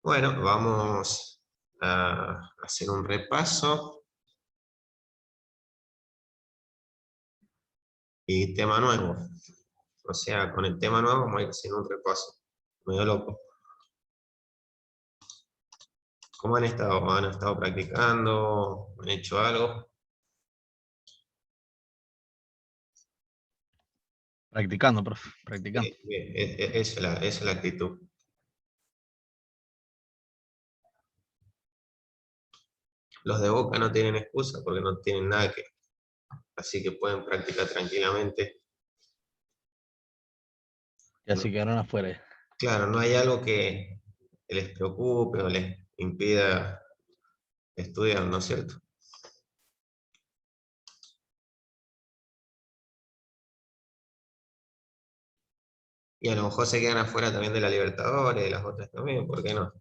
Bueno, vamos a hacer un repaso y tema nuevo. O sea, con el tema nuevo vamos a ir haciendo un repaso. Medio loco. ¿Cómo han estado? ¿Han estado practicando? ¿Han hecho algo? Practicando, profe, practicando. Bien, esa es la actitud. Los de Boca no tienen excusa porque no tienen nada que... Así que pueden practicar tranquilamente. Ya No, se quedaron afuera. Ya. claro, no hay algo que les preocupe o les impida estudiar, ¿no es cierto? Y a lo mejor se quedan afuera también de la Libertadores, de las otras también, ¿por qué no?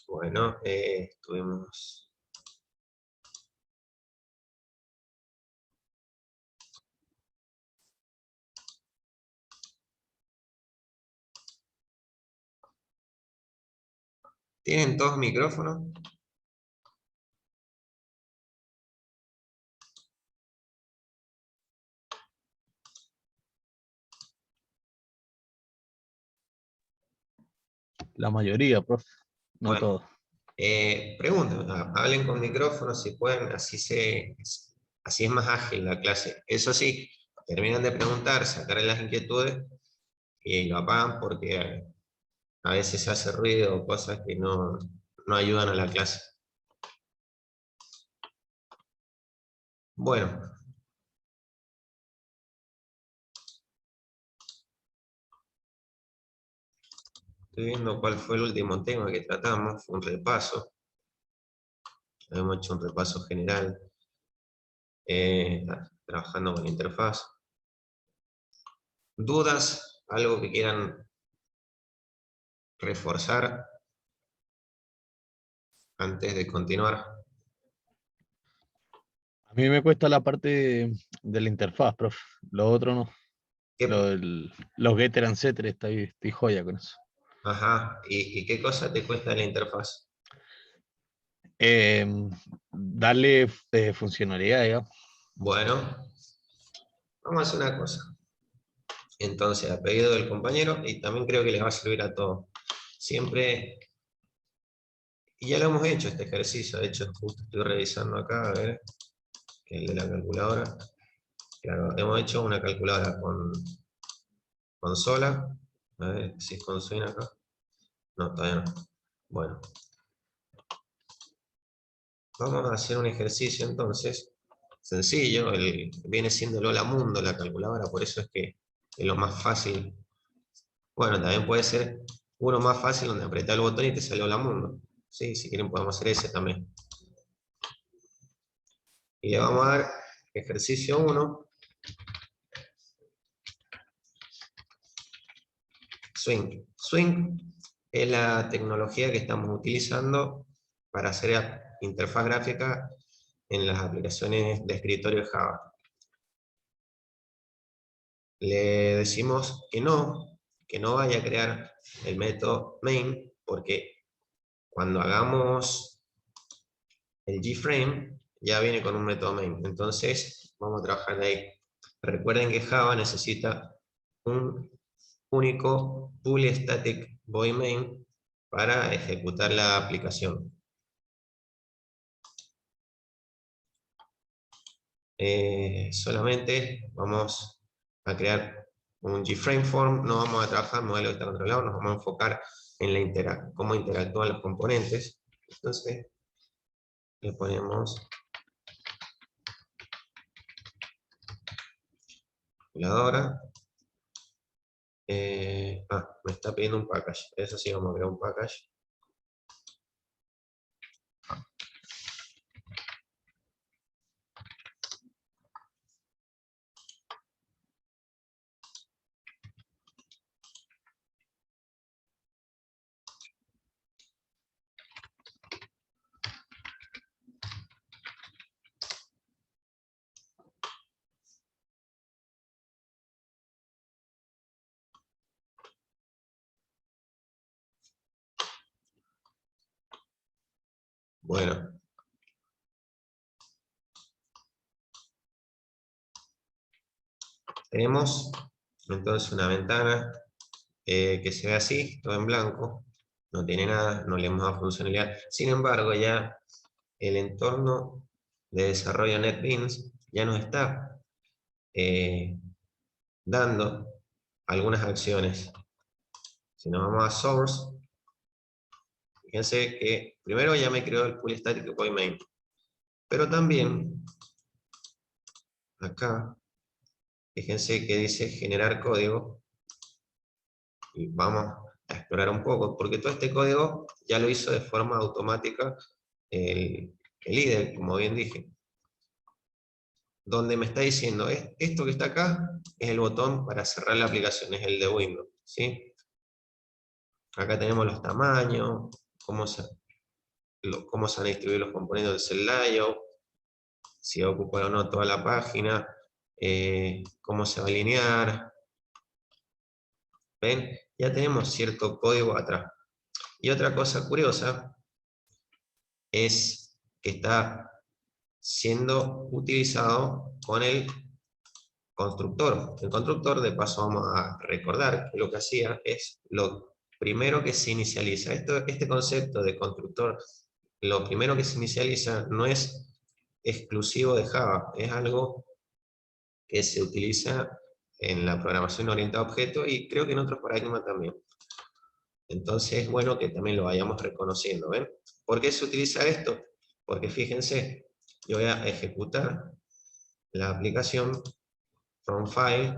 Bueno, estuvimos... ¿Tienen todos micrófonos? La mayoría, profe, no Bueno, todos. pregunten, hablen con micrófonos si pueden, así es más ágil la clase. Eso sí, terminan de preguntar, sacarle las inquietudes y lo apagan porque a veces se hace ruido o cosas que no ayudan a la clase. Bueno, estoy viendo cuál fue el último tema que tratamos, fue un repaso. Hemos hecho un repaso general, trabajando con la interfaz. ¿Dudas? ¿Algo que quieran reforzar antes de continuar? A mí me cuesta la parte de la interfaz, profe. Lo otro no. ¿Qué, Los getter and setter, estoy joya con eso. ajá, ¿y qué cosa te cuesta la interfaz? Eh, Darle funcionalidad, digamos. Bueno, vamos a hacer una cosa. Entonces, a pedido del compañero, y también creo que les va a servir a todos. Siempre, y ya lo hemos hecho este ejercicio, de hecho, justo estoy revisando acá, a ver, que el de la calculadora. Claro, hemos hecho una calculadora con sola, a ver si es con swing acá. No, todavía no. Bueno, vamos a hacer un ejercicio entonces, sencillo, viene siendo el Hola Mundo la calculadora, por eso es que es lo más fácil. Bueno, también puede ser uno más fácil donde apretás el botón y te sale Hola Mundo. Sí, si quieren podemos hacer ese también. Y le vamos a dar ejercicio 1, Swing. Swing es la tecnología que estamos utilizando para hacer interfaz gráfica en las aplicaciones de escritorio Java. Le decimos que no vaya a crear el método main, porque cuando hagamos el gframe, ya viene con un método main. Entonces, vamos a trabajar de ahí. Recuerden que Java necesita un único Bool Static Void Main para ejecutar la aplicación. Solamente vamos a crear un gframe form, no vamos a trabajar modelo que está controlado, nos vamos a enfocar en cómo interactúan los componentes. Entonces, le ponemos calculadora. Me está pidiendo un package, eso sí, vamos a crear un package. Bueno. Tenemos entonces una ventana que se ve así, todo en blanco, no tiene nada, no le hemos dado funcionalidad. Sin embargo, ya el entorno de desarrollo NetBeans ya nos está dando algunas acciones. Si nos vamos a Source, fíjense que primero ya me creó el Pool Static Deploy Main, pero también acá, fíjense que dice generar código, y vamos a explorar un poco, porque todo este código ya lo hizo de forma automática el líder, como bien dije, donde me está diciendo, esto que está acá es el botón para cerrar la aplicación, es el de Windows, ¿sí? Acá tenemos los tamaños, cómo se van a distribuir los componentes del layout, si va a ocupar o no toda la página, cómo se va a alinear. ¿Ven? Ya tenemos cierto código atrás. Y otra cosa curiosa es que está siendo utilizado con el constructor. El constructor, de paso vamos a recordar que lo que hacía es lo primero que se inicializa. Este concepto de constructor, lo primero que se inicializa no es exclusivo de Java, es algo que se utiliza en la programación orientada a objetos y creo que en otros paradigmas también. Entonces es bueno que también lo vayamos reconociendo. ¿Ven? ¿Por qué se utiliza esto? Porque fíjense, yo voy a ejecutar la aplicación from file,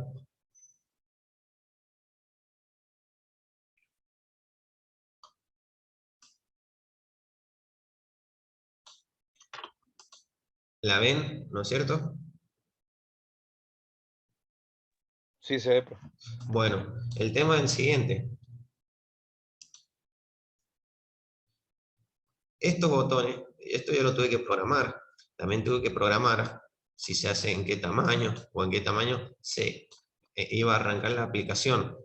¿la ven? ¿No es cierto? Sí, se ve, profe. Bueno, el tema es el siguiente. Estos botones, esto yo lo tuve que programar. También tuve que programar si se hace en qué tamaño o en qué tamaño se iba a arrancar la aplicación.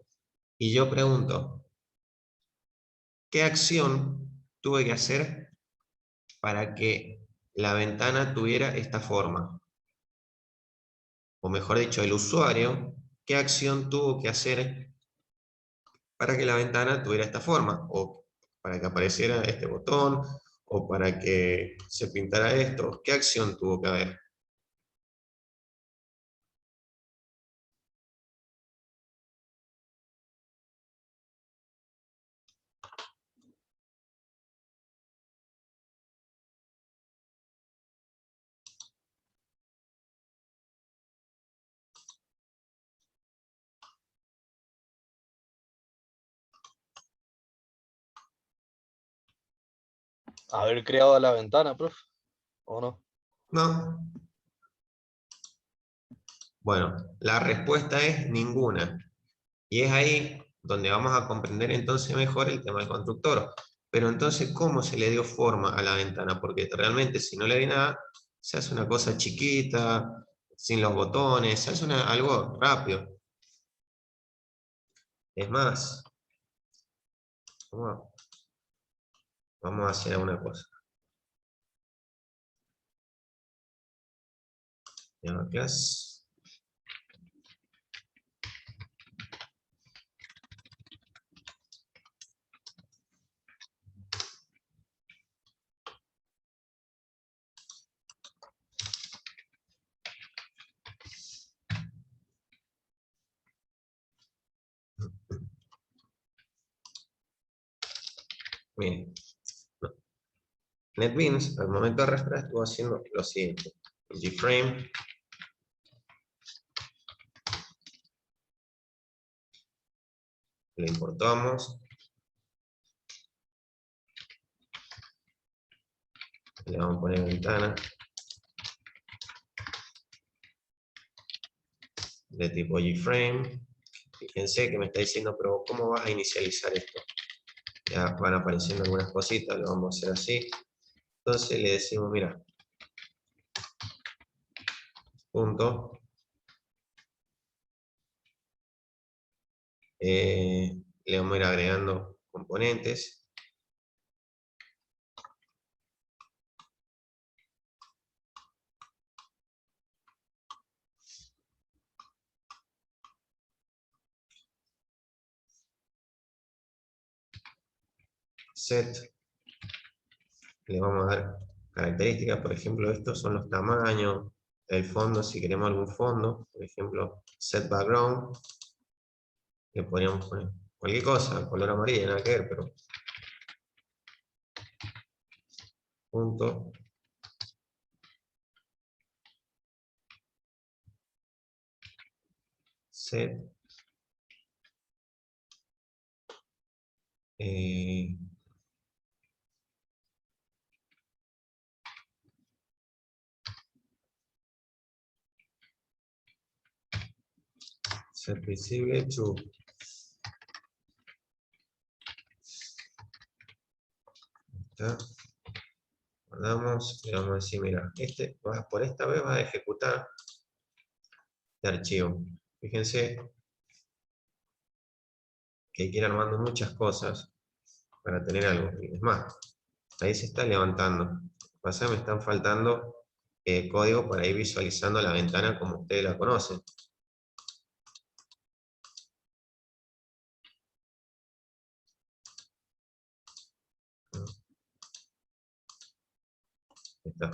Y yo pregunto, ¿qué acción tuve que hacer para que la ventana tuviera esta forma? O mejor dicho, el usuario, ¿qué acción tuvo que hacer para que la ventana tuviera esta forma? O para que apareciera este botón, o para que se pintara esto. ¿Qué acción tuvo que haber? Haber creado la ventana, profe, ¿o no? No. Bueno, la respuesta es ninguna. Y es ahí donde vamos a comprender entonces mejor el tema del constructor. Pero entonces, ¿cómo se le dio forma a la ventana? Porque realmente si no le di nada, se hace una cosa chiquita, sin los botones, se hace algo rápido. Es más, vamos a hacer una cosa. Llama class. Miren, NetBeans al momento de arrastrar estuvo haciendo lo siguiente. gframe, le importamos, le vamos a poner ventana de tipo gframe. Fíjense que me está diciendo, pero ¿cómo vas a inicializar esto? Ya van apareciendo algunas cositas, lo vamos a hacer así. Entonces le decimos, mira, punto, le vamos a ir agregando componentes. set, le vamos a dar características, por ejemplo, estos son los tamaños, el fondo, si queremos algún fondo, por ejemplo, set background, le podríamos poner cualquier cosa, color amarillo, nada que ver, pero punto. Set. Set visible to. ¿Está? Guardamos y vamos a decir, mira, por esta vez va a ejecutar este archivo. Fíjense que hay que ir armando muchas cosas para tener algo. Es más, ahí se está levantando. Pasa, me están faltando código para ir visualizando la ventana como ustedes la conocen. Ahí está.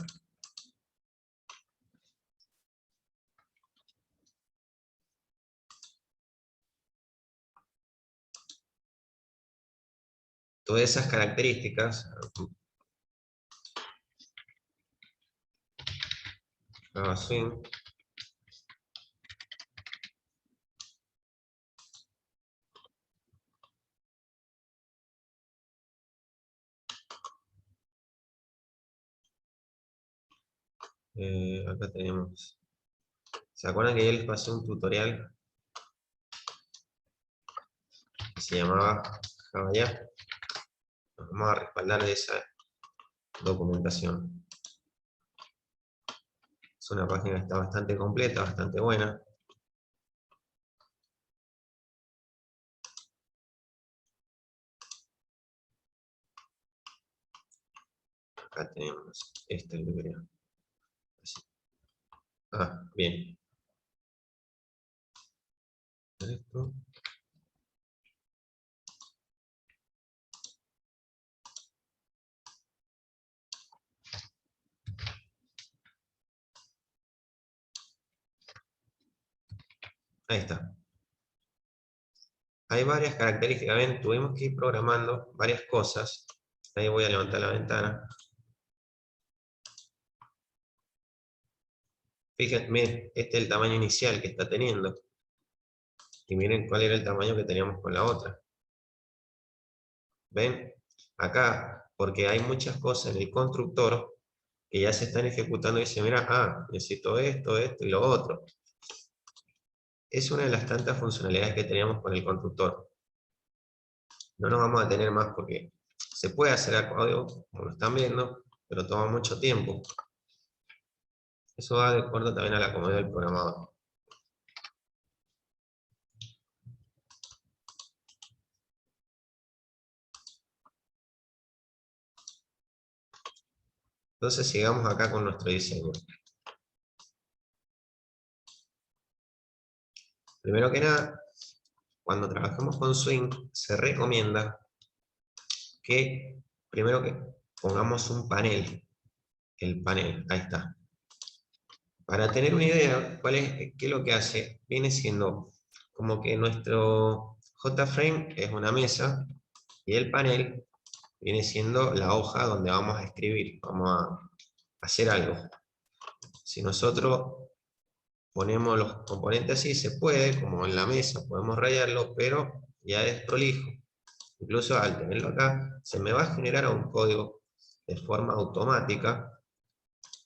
Todas esas características, Java Swing, acá tenemos, ¿se acuerdan que yo les pasé un tutorial que se llamaba Java Ya? Nos vamos a respaldar de esa documentación. Es una página que está bastante completa, bastante buena. Acá tenemos este libro. Ah, bien. Esto. Ahí está. Hay varias características. Ven, tuvimos que ir programando varias cosas. Ahí voy a levantar la ventana. Fíjense, miren, este es el tamaño inicial que está teniendo. Y miren cuál era el tamaño que teníamos con la otra. ¿Ven? Acá, porque hay muchas cosas en el constructor que ya se están ejecutando y dice, mira, necesito esto, esto y lo otro. Es una de las tantas funcionalidades que teníamos con el constructor. No nos vamos a detener más porque se puede hacer a código, como lo están viendo, pero toma mucho tiempo. Eso va de acuerdo también a la comodidad del programador. Entonces sigamos acá con nuestro diseño. Primero que nada, cuando trabajamos con Swing, se recomienda que primero que pongamos un panel. El panel, ahí está. Para tener una idea, qué es lo que hace, viene siendo como que nuestro JFrame es una mesa y el panel viene siendo la hoja donde vamos a escribir, vamos a hacer algo. Si nosotros ponemos los componentes así, se puede, como en la mesa, podemos rayarlo, pero ya es prolijo. Incluso al tenerlo acá, se me va a generar un código de forma automática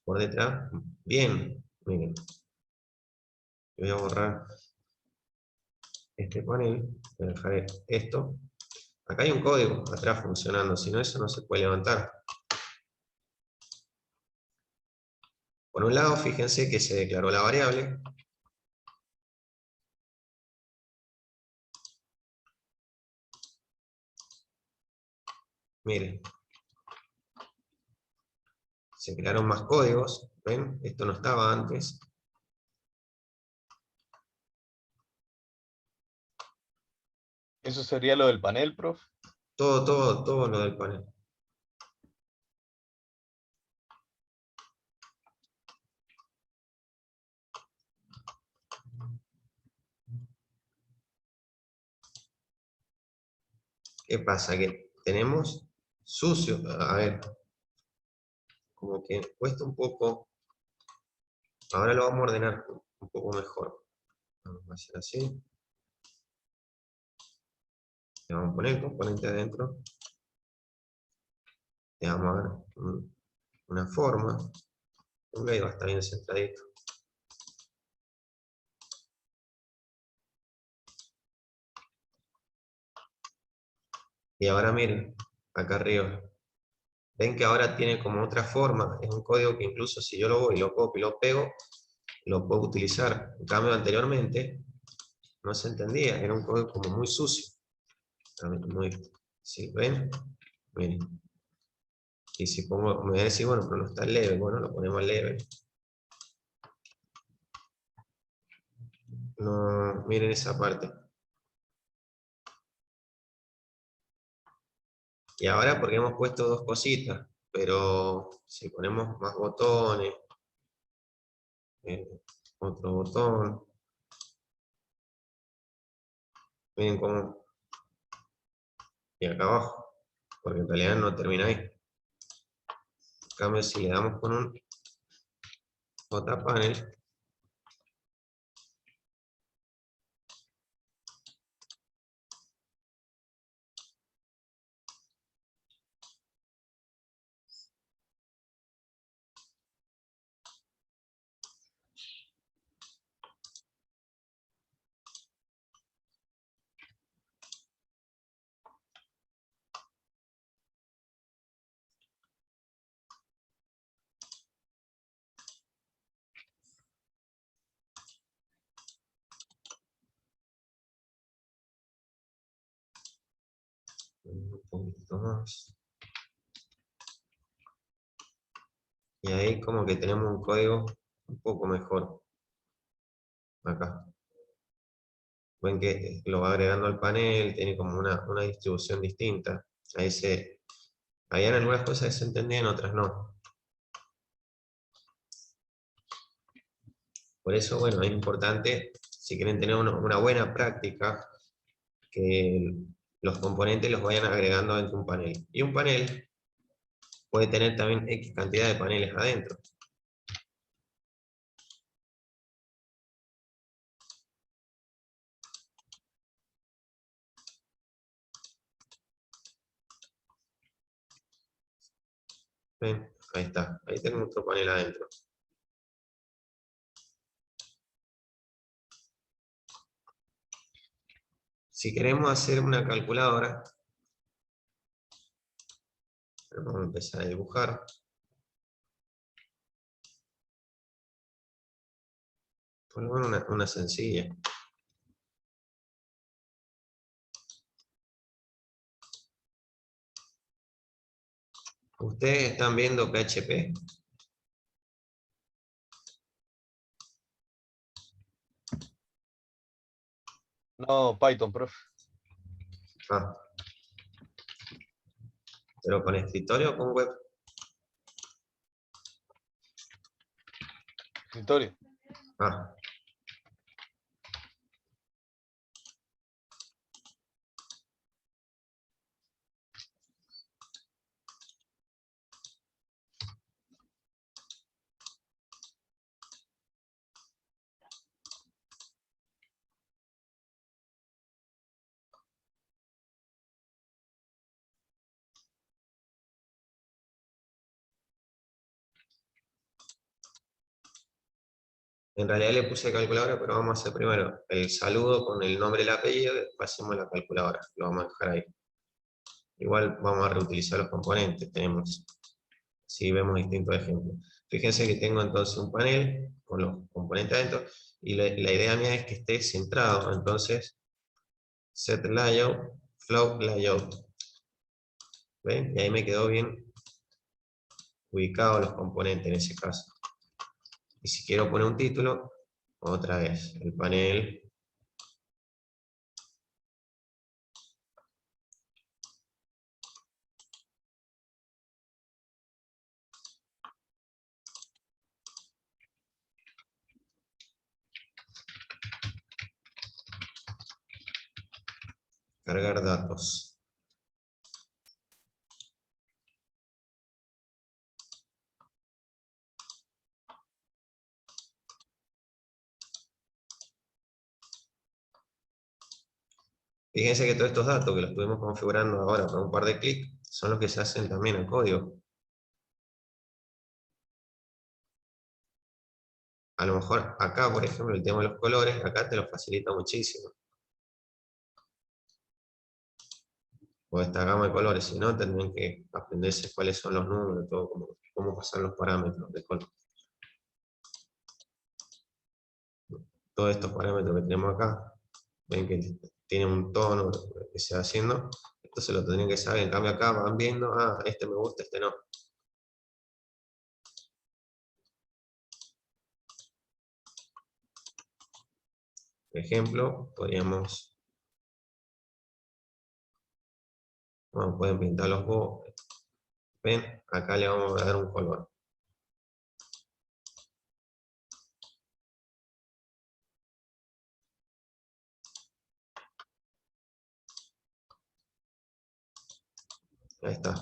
por detrás. Bien, miren. Voy a borrar este panel, voy a dejar esto. Acá hay un código atrás funcionando, si no eso no se puede levantar. Por un lado, fíjense que se declaró la variable. Miren. Se crearon más códigos, ¿ven? Esto no estaba antes. ¿Eso sería lo del panel, prof? todo lo del panel. ¿Qué pasa? Que tenemos sucio, a ver, como que cuesta un poco, ahora lo vamos a ordenar un poco mejor. Vamos a hacer así. Le vamos a poner el componente adentro. Le vamos a dar una forma. Ahí va a estar bien centradito. Y ahora miren, acá arriba. Ven que ahora tiene como otra forma. Es un código que incluso si yo lo voy, lo copio y lo pego, lo puedo utilizar. En cambio, anteriormente no se entendía. Era un código como muy sucio. ¿Sí? ¿Ven? Miren. Y si pongo, me voy a decir, bueno, pero no está leve. Bueno, lo ponemos leve. No, miren esa parte. Y ahora porque hemos puesto dos cositas, pero si ponemos más botones, otro botón, miren cómo, y acá abajo, porque en realidad no termina ahí. En cambio, si le damos con un JPanel, un poquito más. Y ahí como que tenemos un código un poco mejor. Acá. Ven que lo va agregando al panel, tiene como una distribución distinta. Ahí en algunas cosas se entendían, otras no. Por eso, bueno, es importante, si quieren tener una buena práctica, que los componentes los vayan agregando dentro de un panel. Y un panel puede tener también X cantidad de paneles adentro. ¿Ven? Ahí está, ahí tengo otro panel adentro. Si queremos hacer una calculadora, vamos a empezar a dibujar. Por lo menos una sencilla. ¿Ustedes están viendo PHP? No, Python, profe. Ah. ¿Pero con escritorio o con web? Escritorio. Ah. En realidad le puse calculadora, pero vamos a hacer primero el saludo con el nombre y el apellido, y después hacemos la calculadora. Lo vamos a dejar ahí. Igual vamos a reutilizar los componentes. Tenemos, si vemos distintos ejemplos. Fíjense que tengo entonces un panel con los componentes adentro, y la idea mía es que esté centrado. Entonces, set layout, flow layout. ¿Ven? Y ahí me quedó bien ubicado los componentes en ese caso. Y si quiero poner un título, otra vez, el panel, Cargar datos. Fíjense que todos estos datos que los estuvimos configurando ahora con un par de clics son los que se hacen también en código. A lo mejor acá, por ejemplo, el tema de los colores, acá te lo facilita muchísimo. O esta gama de colores, si no, tendrían que aprenderse cuáles son los números, todo, cómo pasar los parámetros de color. Todos estos parámetros que tenemos acá, ven que tienen un tono que se va haciendo, esto se lo tendrían que saber. En cambio acá van viendo, este me gusta, este no. Por ejemplo, podríamos, bueno, pueden pintar los bordes. Ven, acá le vamos a dar un color. Ahí está.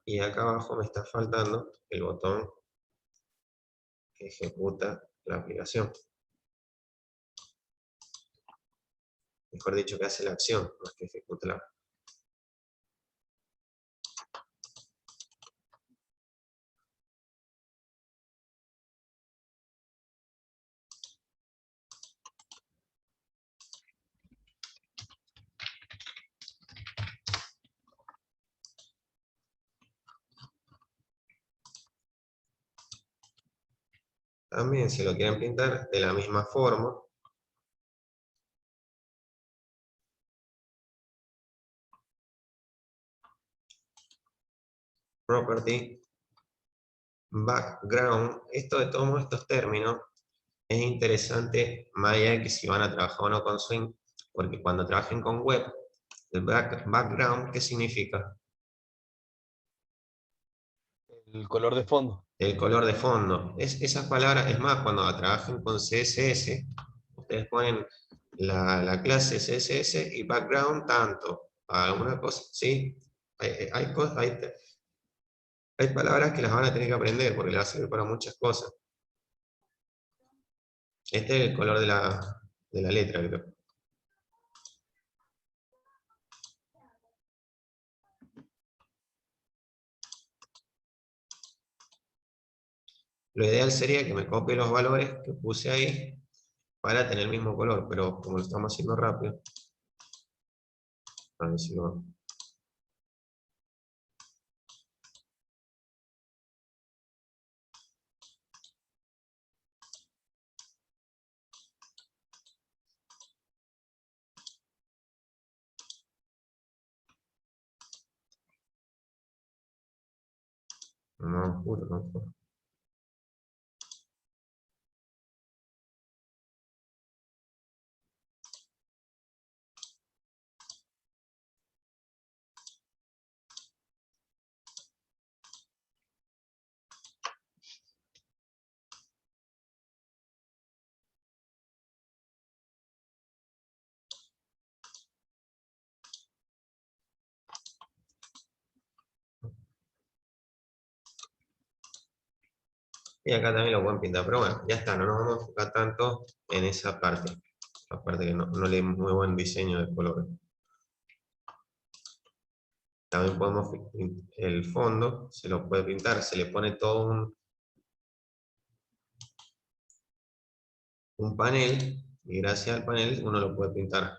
Y acá abajo me está faltando el botón que ejecuta la aplicación. Mejor dicho, que hace la acción, más que ejecuta la. También, si lo quieren pintar de la misma forma, property, background, esto de todos estos términos es interesante, más allá de que si van a trabajar o no con Swing, porque cuando trabajen con web, el background, ¿qué significa? El color de fondo. El color de fondo. Esas palabras, es más, cuando trabajen con CSS, ustedes ponen la clase CSS y background tanto, alguna cosa, ¿sí? Hay palabras que las van a tener que aprender porque les va a servir para muchas cosas. Este es el color de la letra, creo. Lo ideal sería que me copie los valores que puse ahí para tener el mismo color, pero como lo estamos haciendo rápido, a ver si lo... No, juro, no, juro. Y acá también lo pueden pintar, pero bueno, ya está, no nos vamos a enfocar tanto en esa parte. Aparte que no le muy buen diseño de colores. También podemos, el fondo se lo puede pintar, se le pone todo un panel, y gracias al panel uno lo puede pintar.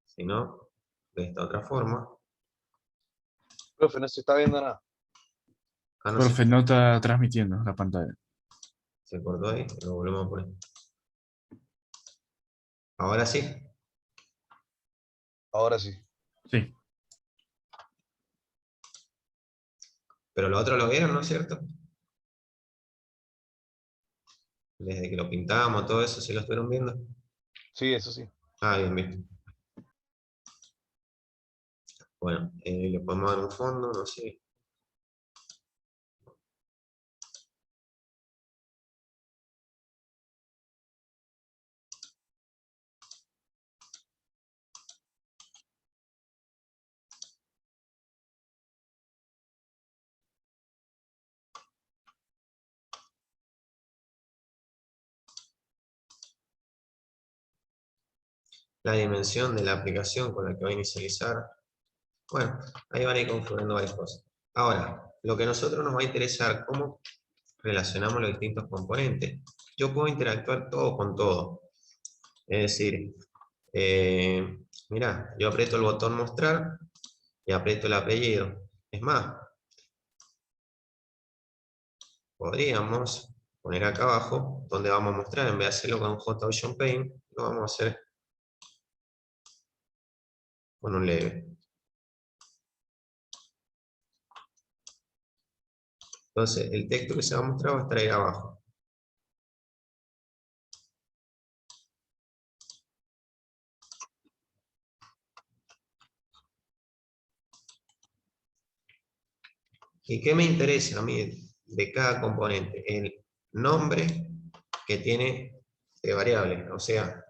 Si no, de esta otra forma. Profe, no se está viendo nada. No sé, Profe, no está transmitiendo la pantalla. se cortó ahí, lo volvemos a poner. Ahora sí. Ahora sí. Sí. Pero lo otro lo vieron, ¿no es cierto? Desde que lo pintábamos, todo eso, ¿sí lo estuvieron viendo? Sí, eso sí. Bien, bien. Bueno, le podemos dar un fondo, no sé. la dimensión de la aplicación con la que va a inicializar. Bueno, ahí van a ir configurando varias cosas. Ahora, lo que a nosotros nos va a interesar, cómo relacionamos los distintos componentes. Yo puedo interactuar todo con todo. Es decir, mirá, yo aprieto el botón mostrar y aprieto el apellido. Es más, podríamos poner acá abajo, donde vamos a mostrar, en vez de hacerlo con JOcean Paint, lo vamos a hacer con un label. Entonces, el texto que se va a mostrar va a estar ahí abajo. ¿Y qué me interesa a mí de cada componente? El nombre que tiene de variable. O sea,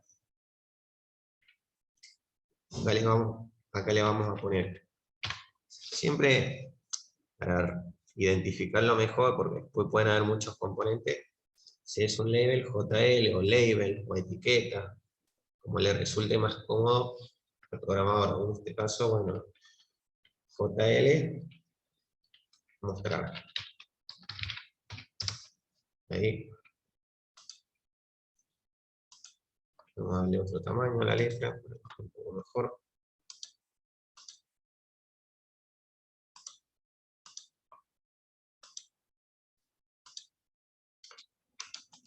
acá le vamos a poner. Siempre para identificarlo mejor, porque después pueden haber muchos componentes, si es un label, JL o label o etiqueta, como le resulte más cómodo al programador. En este caso, bueno, JL, mostrar. Ahí. Vamos a darle otro tamaño a la letra, un poco mejor.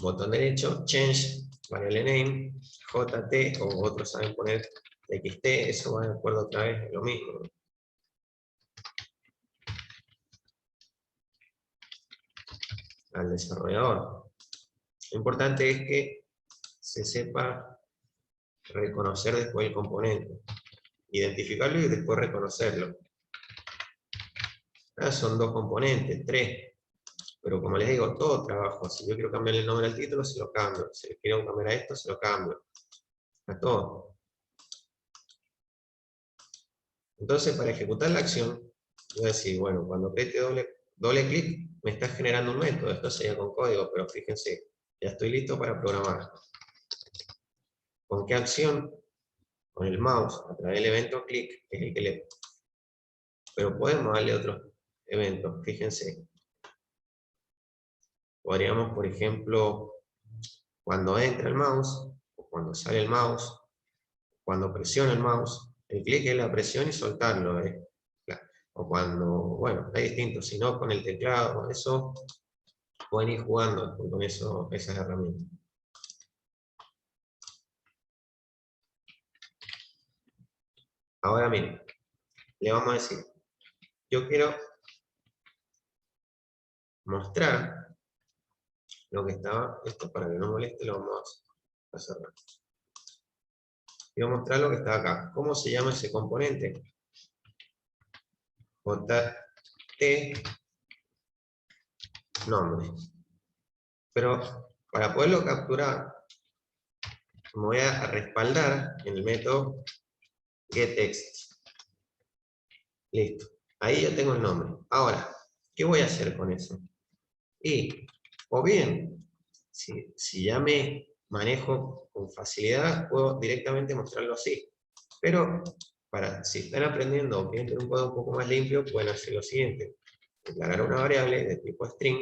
Botón derecho, change, variable name, JT, o otros saben poner TXT, eso va de acuerdo otra vez, lo mismo. Al desarrollador. Lo importante es que se sepa reconocer después el componente, identificarlo y después reconocerlo. Ahora son dos componentes, tres, pero como les digo, todo trabajo. Si yo quiero cambiar el nombre al título, se lo cambio. Si quiero cambiar a esto, se lo cambio. A todo. Entonces, para ejecutar la acción, voy a decir, bueno, cuando apriete doble clic, me está generando un método. Esto sería con código, pero fíjense, ya estoy listo para programar. ¿Con qué acción? Con el mouse, a través del evento clic, es el que le... Pero podemos darle otros eventos, fíjense. Podríamos, por ejemplo, cuando entra el mouse, o cuando sale el mouse, cuando presiona el mouse, el clic es la presión y soltarlo. O cuando, bueno, hay distintos, si no con el teclado, eso, pueden ir jugando con eso, esas herramientas. Ahora miren, le vamos a decir, yo quiero mostrar lo que estaba, esto para que no moleste lo vamos a cerrar. Quiero mostrar lo que está acá. ¿Cómo se llama ese componente? JT nombre. Pero para poderlo capturar, me voy a respaldar en el método getText. Listo. Ahí ya tengo el nombre. Ahora, ¿qué voy a hacer con eso? Y, o bien, si ya me manejo con facilidad, puedo directamente mostrarlo así. Pero, si están aprendiendo o quieren tener un código un poco más limpio, pueden hacer lo siguiente. Declarar una variable de tipo string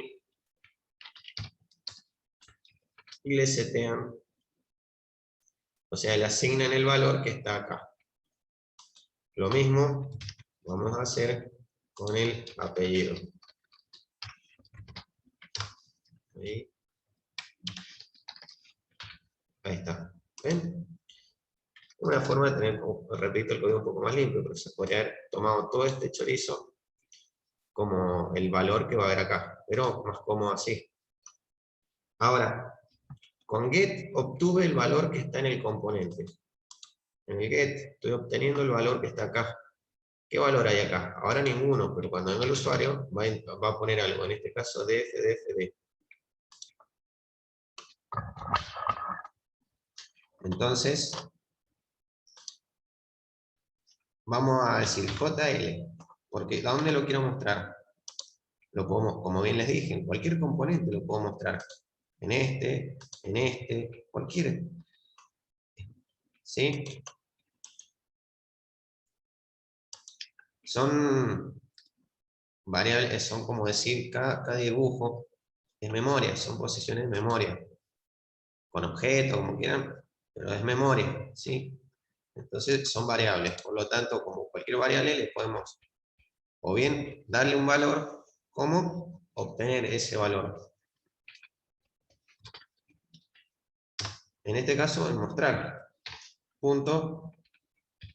y le setean, o sea, le asignan el valor que está acá. Lo mismo vamos a hacer con el apellido. Ahí está. ¿Ven? Una forma de tener, repito, el código un poco más limpio, pero se podría haber tomado todo este chorizo como el valor que va a haber acá, pero más cómodo así. Ahora, con get obtuve el valor que está en el componente. En el get estoy obteniendo el valor que está acá. ¿Qué valor hay acá? Ahora ninguno, pero cuando venga el usuario va a poner algo, en este caso df. Entonces, vamos a decir JL, porque ¿a dónde lo quiero mostrar? Lo podemos, como bien les dije, en cualquier componente lo puedo mostrar. En este, cualquiera. ¿Sí? Son variables, son como decir, cada dibujo es memoria, son posiciones de memoria, con objetos, como quieran, pero es memoria, ¿sí? Entonces son variables, por lo tanto, como cualquier variable, le podemos o bien darle un valor, como obtener ese valor. En este caso, el mostrar punto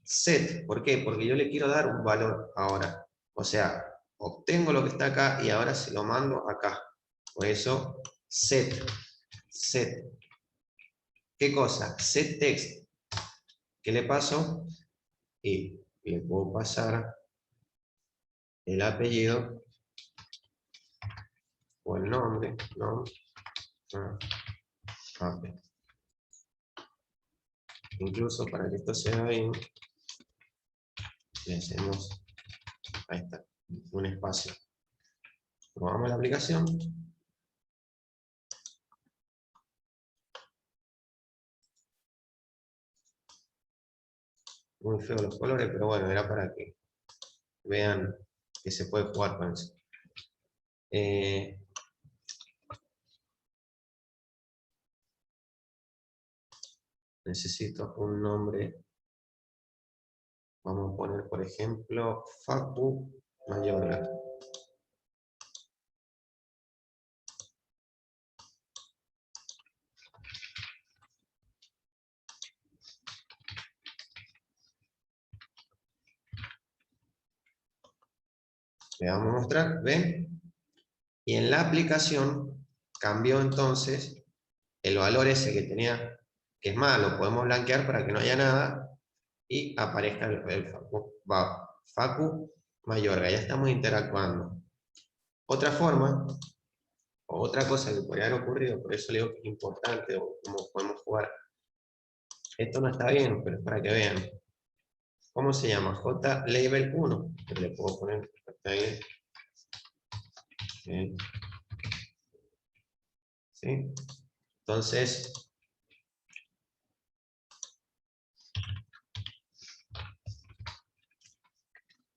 set. ¿Por qué? Porque yo le quiero dar un valor ahora. O sea, obtengo lo que está acá y ahora se lo mando acá. Por eso, set. Set. ¿Qué cosa? Set text. ¿Qué le paso? Y le puedo pasar el apellido o el nombre, ¿no? Incluso para que esto se vea bien, le hacemos, ahí está, un espacio. Probamos la aplicación. Muy feos los colores, pero bueno, era para que vean que se puede jugar con eso. Necesito un nombre. Vamos a poner, por ejemplo, Facu Mayorga. Le vamos a mostrar, ¿ven? Y en la aplicación cambió entonces el valor ese que tenía, que es malo, podemos blanquear para que no haya nada, y aparezca el Facu Mayorga. Ya estamos interactuando. Otra forma, o otra cosa que podría haber ocurrido, por eso le digo que es importante, o cómo podemos jugar. Esto no está bien, pero es para que vean. ¿Cómo se llama? JLabel 1. Le puedo poner hasta ahí. ¿Sí? Entonces,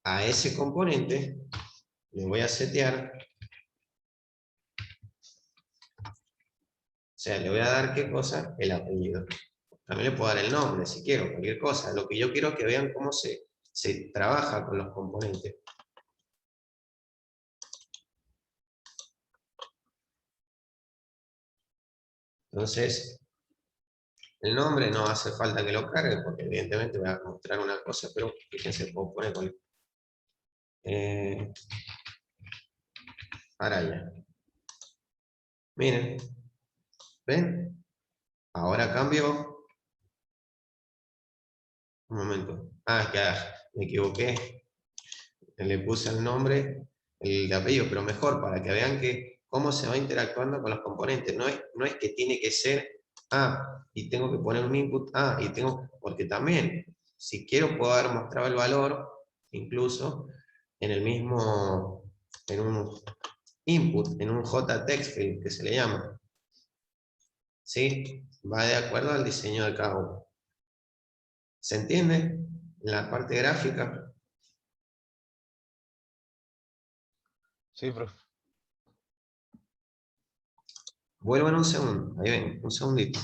a ese componente le voy a setear, o sea, le voy a dar ¿qué cosa? El apellido. También le puedo dar el nombre si quiero, cualquier cosa. Lo que yo quiero es que vean cómo se trabaja con los componentes. Entonces, el nombre no hace falta que lo cargue, porque evidentemente voy a mostrar una cosa, pero fíjense, puedo poner con Araya. Miren, ¿ven? Ahora cambió. Un momento. Ah, ya, me equivoqué. Le puse el nombre, el de apellido, pero mejor, para que vean que cómo se va interactuando con los componentes. No es que tiene que ser y tengo que poner un input y tengo, porque también, si quiero puedo haber mostrado el valor, incluso, en el mismo, en un input, en un JTextField que se le llama. ¿Sí? Va de acuerdo al diseño de cada uno. ¿Se entiende? La parte gráfica. Sí, profe. Vuelvan un segundo. Ahí ven, un segundito.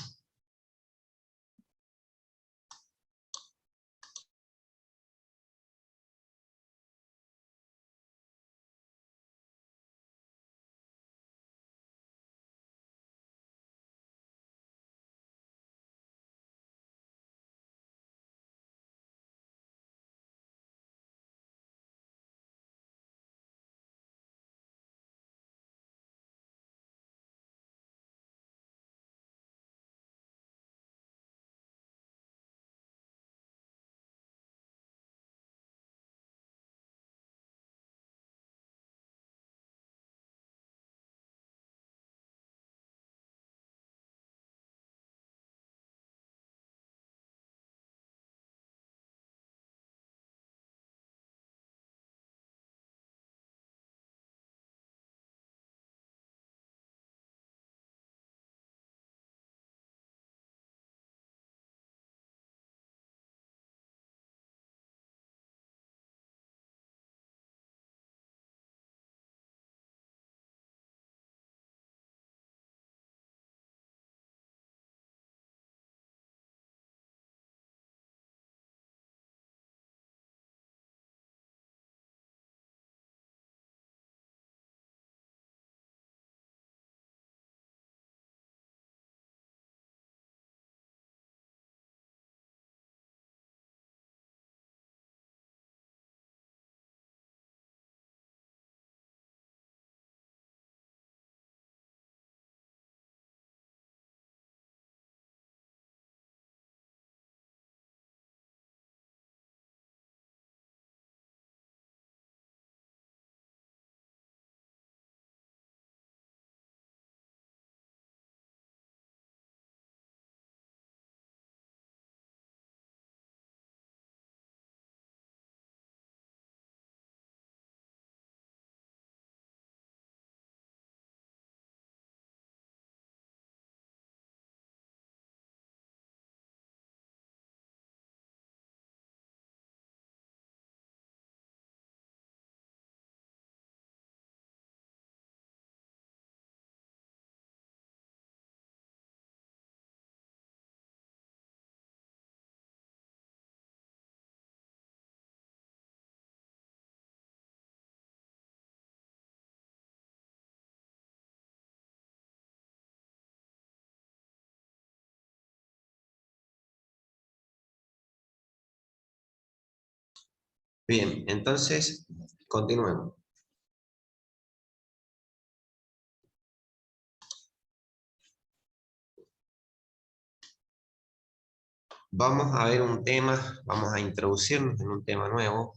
Bien, entonces, continuemos. Vamos a ver un tema, vamos a introducirnos en un tema nuevo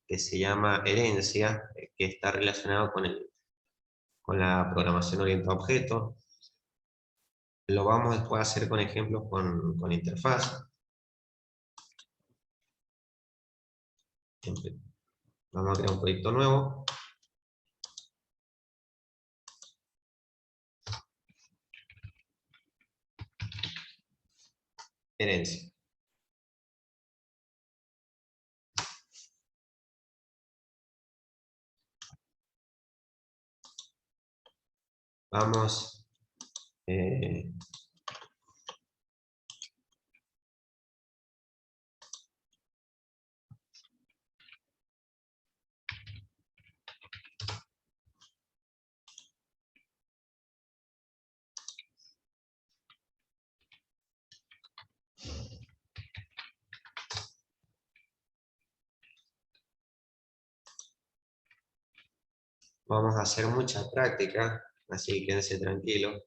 que se llama herencia, que está relacionado con la programación orientada a objetos. Lo vamos después a hacer con ejemplos con interfaz. Vamos a crear un proyecto nuevo. Herencia. Vamos a hacer mucha práctica, así que quédense tranquilos.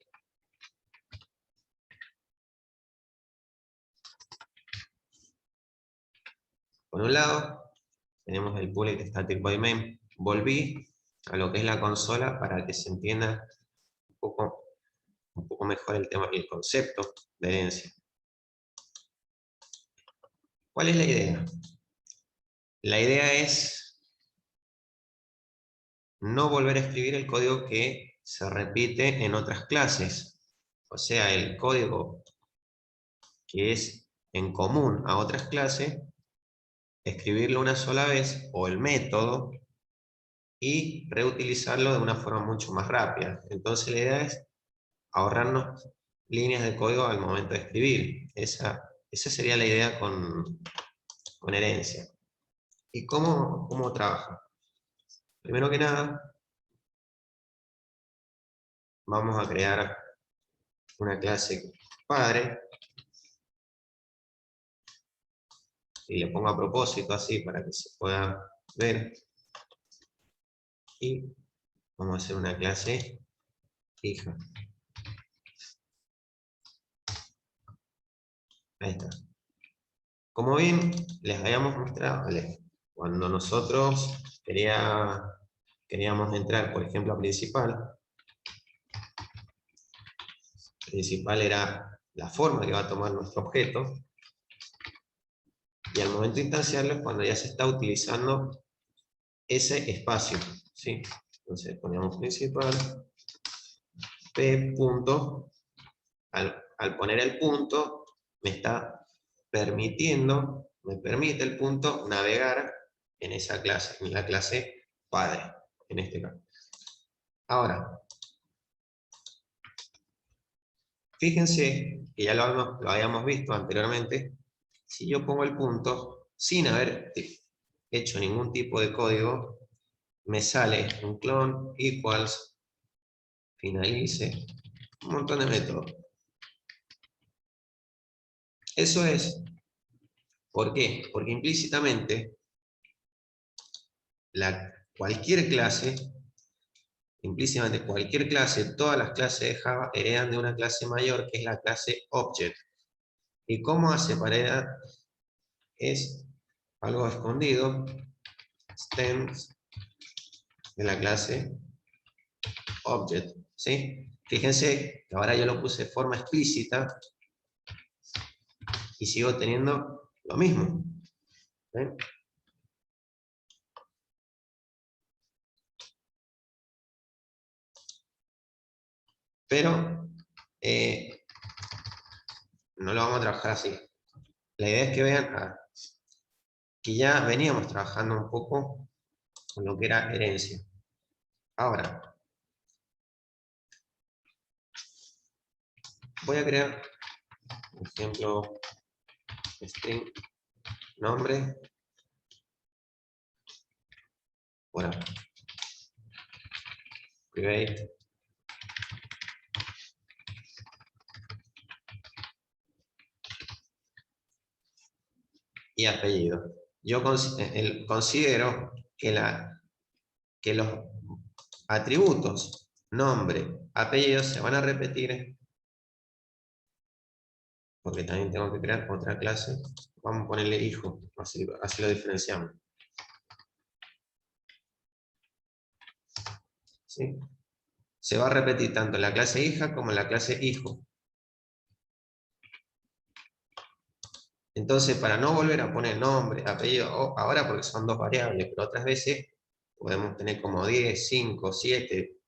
Por un lado, tenemos el public static void main. Volví a lo que es la consola para que se entienda un poco mejor el tema y el concepto de herencia. ¿Cuál es la idea? La idea es no volver a escribir el código que se repite en otras clases. O sea, el código que es en común a otras clases, escribirlo una sola vez, o el método, y reutilizarlo de una forma mucho más rápida. Entonces la idea es ahorrarnos líneas de código al momento de escribir. Esa sería la idea con herencia. ¿Y cómo trabaja? Primero que nada, vamos a crear una clase padre, y le pongo a propósito así para que se pueda ver. Y vamos a hacer una clase hija. Ahí está. Como bien les habíamos mostrado, cuando nosotros queríamos entrar, por ejemplo, a principal era la forma que va a tomar nuestro objeto, y al momento de instanciarlo es cuando ya se está utilizando ese espacio, ¿sí? Entonces ponemos principal, p punto, al poner el punto, me permite el punto navegar en esa clase, en la clase padre, en este caso. Ahora, fíjense que ya lo habíamos visto anteriormente. Si yo pongo el punto sin haber hecho ningún tipo de código, me sale un clone equals, finalice, un montón de métodos. Eso es, ¿por qué? Porque implícitamente cualquier clase, todas las clases de Java heredan de una clase mayor, que es la clase Object. ¿Y cómo hace para heredar? Es algo escondido, stems de la clase Object, ¿sí? Fíjense que ahora yo lo puse de forma explícita y sigo teniendo lo mismo. ¿Ven? Pero no lo vamos a trabajar así. La idea es que vean que ya veníamos trabajando un poco con lo que era herencia. Ahora, voy a crear, por ejemplo, string nombre por acá. Private. Y apellido. yo considero que los atributos, nombre, apellido, se van a repetir, porque también tengo que crear otra clase. Vamos a ponerle hijo, así lo diferenciamos. ¿Sí? Se va a repetir tanto en la clase hija como en la clase hijo. Entonces, para no volver a poner nombre, apellido, ahora porque son dos variables, pero otras veces podemos tener como 10, 5, 7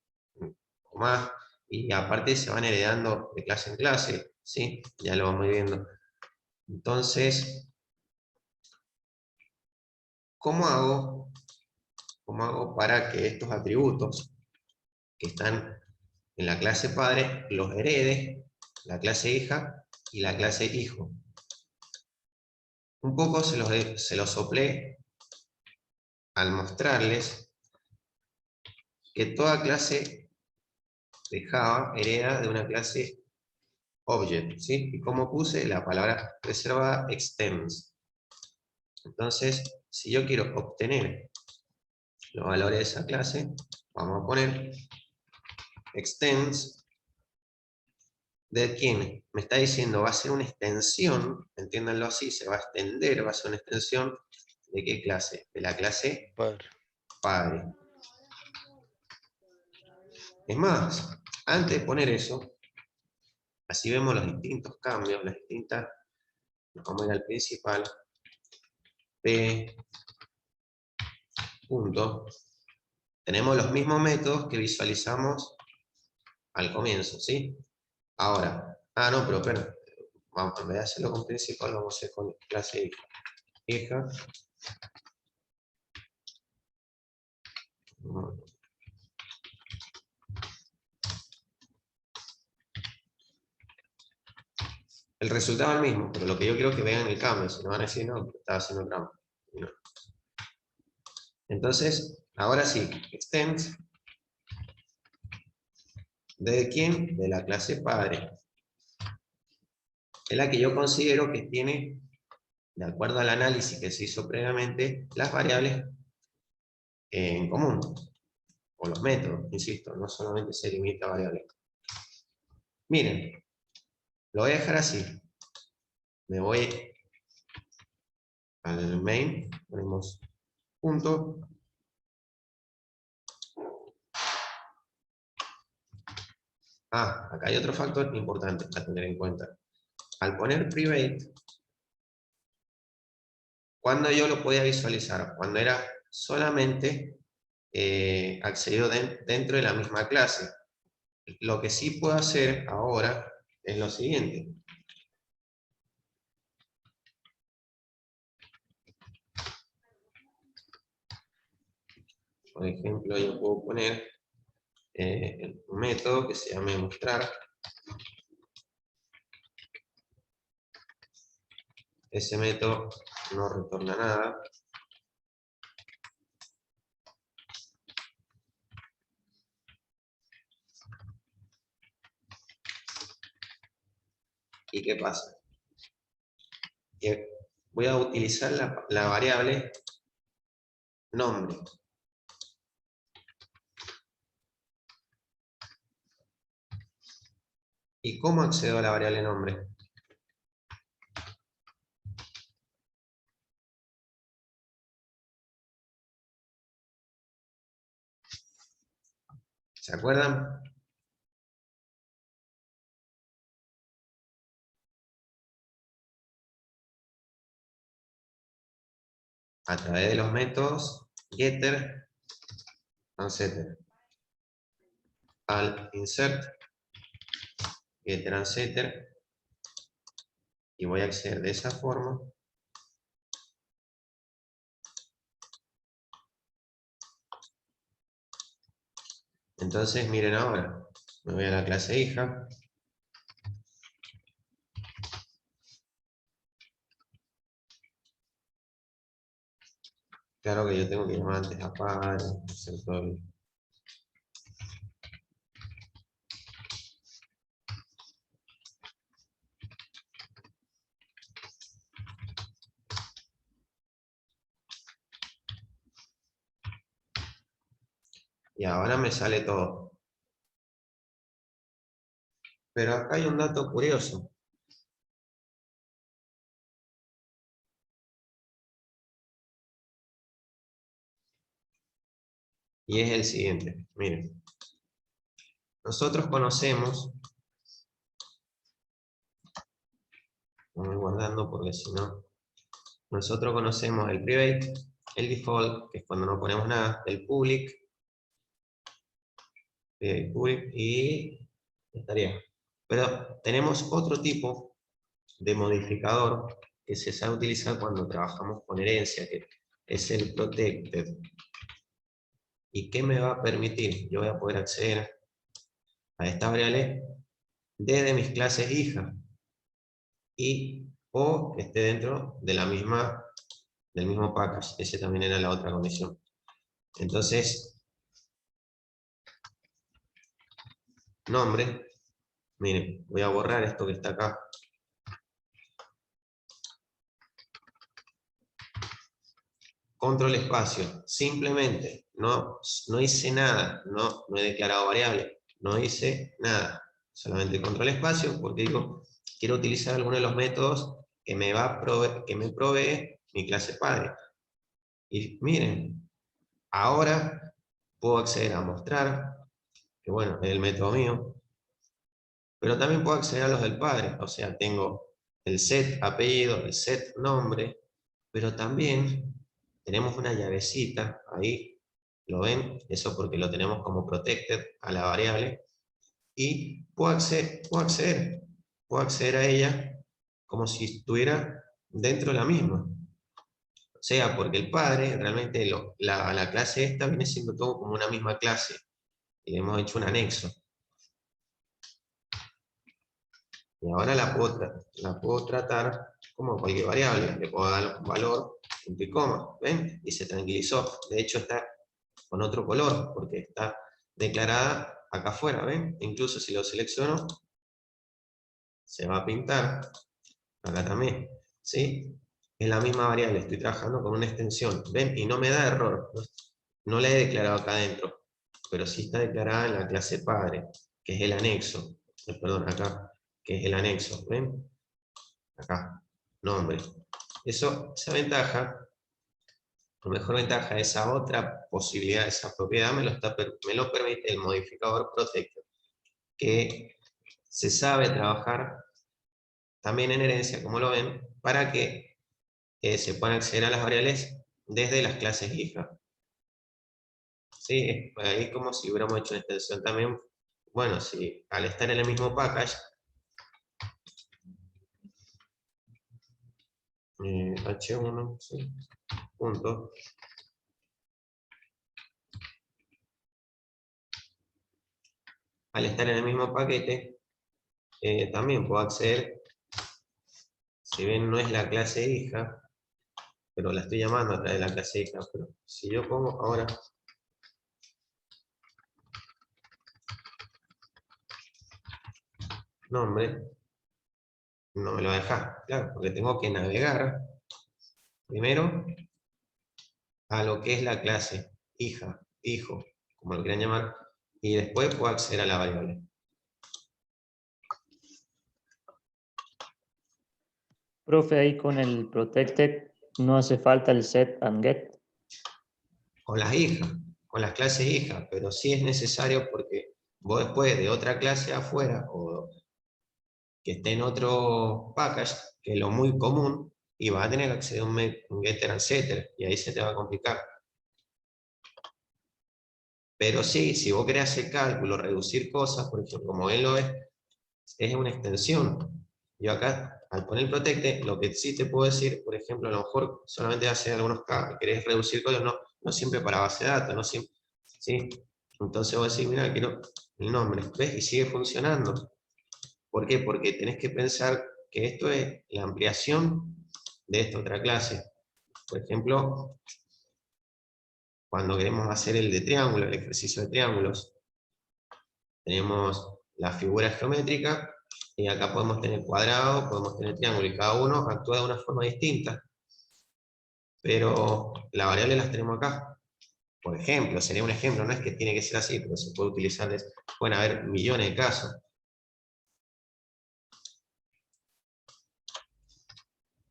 o más, y aparte se van heredando de clase en clase, ¿sí? Ya lo vamos viendo. Entonces, ¿cómo hago para que estos atributos que están en la clase padre los herede la clase hija y la clase hijo? Un poco se los soplé al mostrarles que toda clase de Java hereda de una clase object, ¿sí? Y como puse la palabra reservada extends. Entonces, si yo quiero obtener los valores de esa clase, vamos a poner extends de quién. Me está diciendo, va a ser una extensión, entiéndanlo así, se va a extender, va a ser una extensión ¿de qué clase? De la clase Padre. padre. Es más, antes de poner eso, así vemos los distintos cambios, las distintas, como era el principal, P, punto. Tenemos los mismos métodos que visualizamos al comienzo, ¿sí? Ahora, no, pero espera, vamos, en vez de hacerlo con principal, vamos a hacer con clase hija. Hija. El resultado es el mismo, pero lo que yo quiero que vean el cambio, si no van a decir, no, estaba haciendo trampa. No. Entonces, ahora sí, extends, ¿de quién? De la clase padre. Es la que yo considero que tiene, de acuerdo al análisis que se hizo previamente, las variables en común, o los métodos, insisto, no solamente se limita a variables. Miren, lo voy a dejar así. Me voy al main, ponemos punto. Acá hay otro factor importante a tener en cuenta. Al poner private, ¿cuándo yo lo podía visualizar? Cuando era solamente accedido dentro de la misma clase. Lo que sí puedo hacer ahora es lo siguiente. Por ejemplo, yo puedo poner un método que se llame mostrar. Ese método no retorna nada. ¿Y qué pasa? Que voy a utilizar la variable nombre. ¿Y cómo accedo a la variable nombre? ¿Se acuerdan? A través de los métodos getter and setter. Al insert, getter and setter, y voy a acceder de esa forma. Entonces, miren ahora, me voy a la clase hija. Claro que yo tengo que llamar antes a padre, hacer todo el... Y ahora me sale todo. Pero acá hay un dato curioso. Y es el siguiente. Miren. Nosotros conocemos, voy guardando porque si no, nosotros conocemos el private, el default, que es cuando no ponemos nada, el public, y estaría. Pero tenemos otro tipo de modificador que se sabe utilizar cuando trabajamos con herencia, que es el protected. ¿Y qué me va a permitir? Yo voy a poder acceder a esta variable desde mis clases hija, o que esté dentro de la misma, del mismo package. Ese también era la otra condición. Entonces, nombre, miren, voy a borrar esto que está acá. Control espacio, simplemente, no hice nada, no he declarado variable, no hice nada. Solamente control espacio porque digo, quiero utilizar alguno de los métodos que me provee mi clase padre. Y miren, ahora puedo acceder a mostrar, que bueno, es el método mío, pero también puedo acceder a los del padre, o sea, tengo el set apellido, el set nombre, pero también tenemos una llavecita, ahí, ¿lo ven? Eso porque lo tenemos como protected a la variable, y puedo acceder a ella como si estuviera dentro de la misma. O sea, porque el padre, realmente la clase esta viene siendo todo como una misma clase, y le hemos hecho un anexo. Y ahora la puedo tratar como cualquier variable. Le puedo dar un valor, punto y coma, ¿ven? Y se tranquilizó. De hecho está con otro color, porque está declarada acá afuera, ¿ven? Incluso si lo selecciono, se va a pintar. Acá también, ¿sí? Es la misma variable, estoy trabajando con una extensión, ¿ven? Y no me da error. No la he declarado acá adentro, pero sí está declarada en la clase padre, que es el anexo. Perdón, acá, que es el anexo, ¿ven? Acá, nombre. Esa ventaja, la mejor ventaja, esa otra posibilidad, esa propiedad me lo permite el modificador protector, que se sabe trabajar también en herencia, como lo ven, para que se puedan acceder a las variables desde las clases hija. Sí, ahí como si hubiéramos hecho una extensión también. Bueno, si al estar en el mismo package, h1, sí, punto. Al estar en el mismo paquete, también puedo acceder, si bien no es la clase hija, pero la estoy llamando a través de la clase hija, pero si yo pongo ahora nombre, no me lo va a dejar, claro, porque tengo que navegar primero a lo que es la clase hija, hijo, como lo quieran llamar, y después puedo acceder a la variable. Profe, ahí con el protected no hace falta el set and get. Con las hijas, con las clases hijas, pero sí es necesario porque vos después de otra clase afuera, o que esté en otro package, que es lo muy común, y vas a tener que acceder a un getter and setter, y ahí se te va a complicar. Pero sí, si vos querés hacer cálculo, reducir cosas, por ejemplo, como él lo es una extensión. Yo acá, al poner protecte, lo que sí te puedo decir, por ejemplo, a lo mejor solamente hacer algunos casos, querés reducir códigos, no siempre para base de datos, no siempre, ¿sí? Entonces vos decís, mira, quiero el nombre, ¿ves? Y sigue funcionando. ¿Por qué? Porque tenés que pensar que esto es la ampliación de esta otra clase. Por ejemplo, cuando queremos hacer el de triángulo, el ejercicio de triángulos, tenemos la figura geométrica, y acá podemos tener cuadrado, podemos tener triángulo, y cada uno actúa de una forma distinta. Pero las variables las tenemos acá. Por ejemplo, sería un ejemplo, no es que tiene que ser así, pero se puede utilizar, pueden haber millones de casos.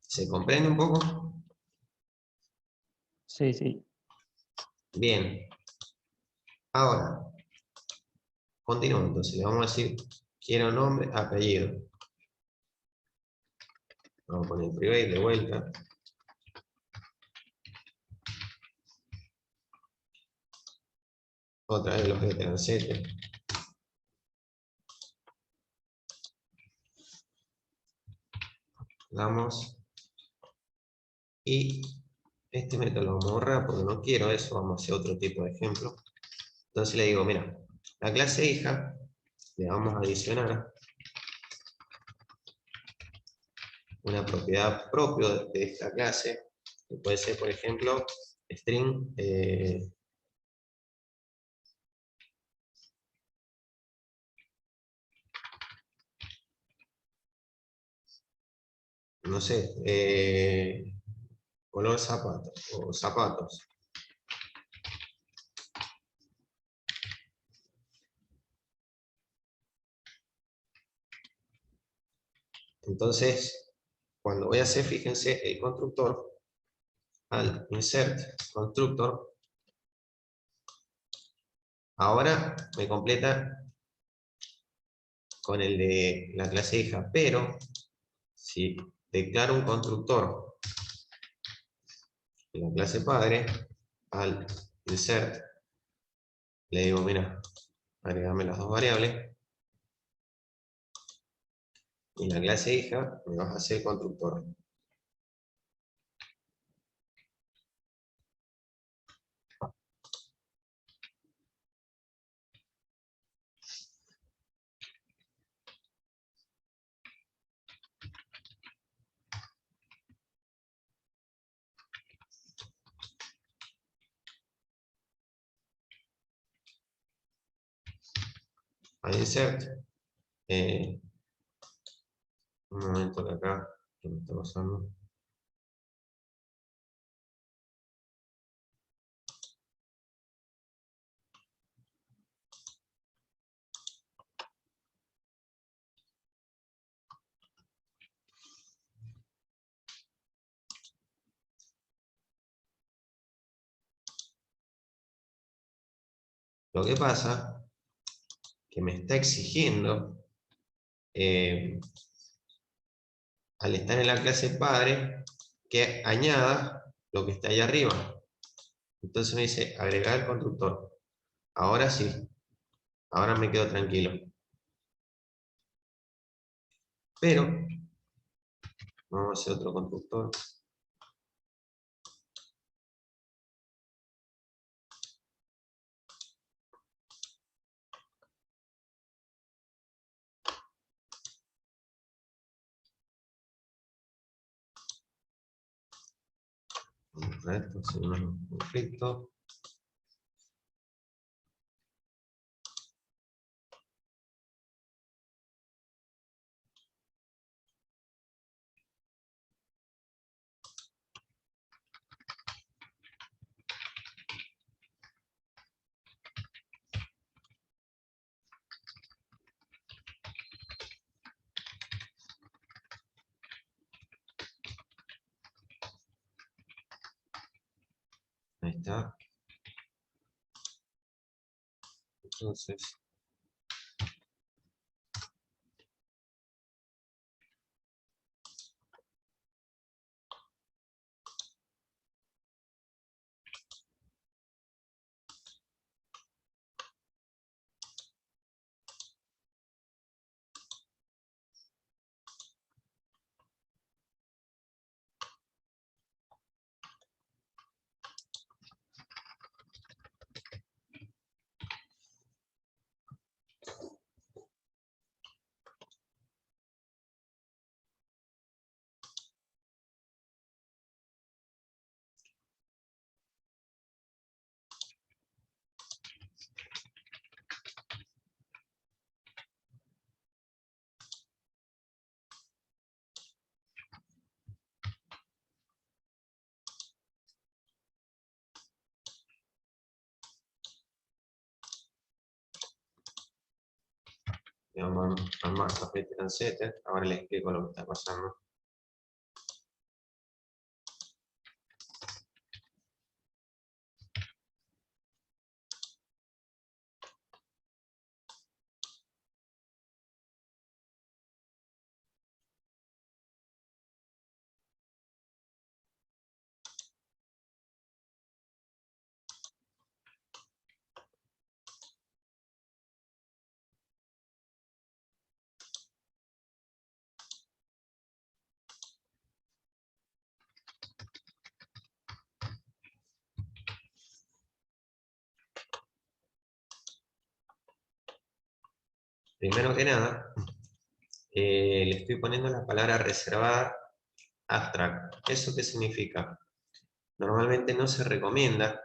¿Se comprende un poco? Sí, sí. Bien. Ahora, continúo, entonces le vamos a decir, quiero nombre, apellido. Vamos a poner private de vuelta. Otra vez los de transete. Damos. Y este método lo vamos a borrar porque no quiero eso, vamos a hacer otro tipo de ejemplo. Entonces le digo, mira, la clase hija, le vamos a adicionar una propiedad propia de esta clase, que puede ser, por ejemplo, string, no sé, color zapatos, o zapatos. Entonces, cuando voy a hacer, fíjense, el constructor, al insert constructor, ahora me completa con el de la clase hija, pero si declaro un constructor en la clase padre, al insert, le digo, mira, agregame las dos variables, y en la clase hija me vas a hacer el constructor. Al insert, un momento que acá, que me está pasando. Lo que pasa que me está exigiendo, al estar en la clase padre, que añada lo que está ahí arriba. Entonces me dice, agregar el constructor. Ahora sí, ahora me quedo tranquilo. Pero, vamos a hacer otro constructor. Vamos a esto, si no es un conflicto. Ahí está. Entonces, Vamos a más a Veteran Setter. Ahora les explico lo que está pasando. Primero que nada, le estoy poniendo la palabra reservada abstract. ¿Eso qué significa? Normalmente no se recomienda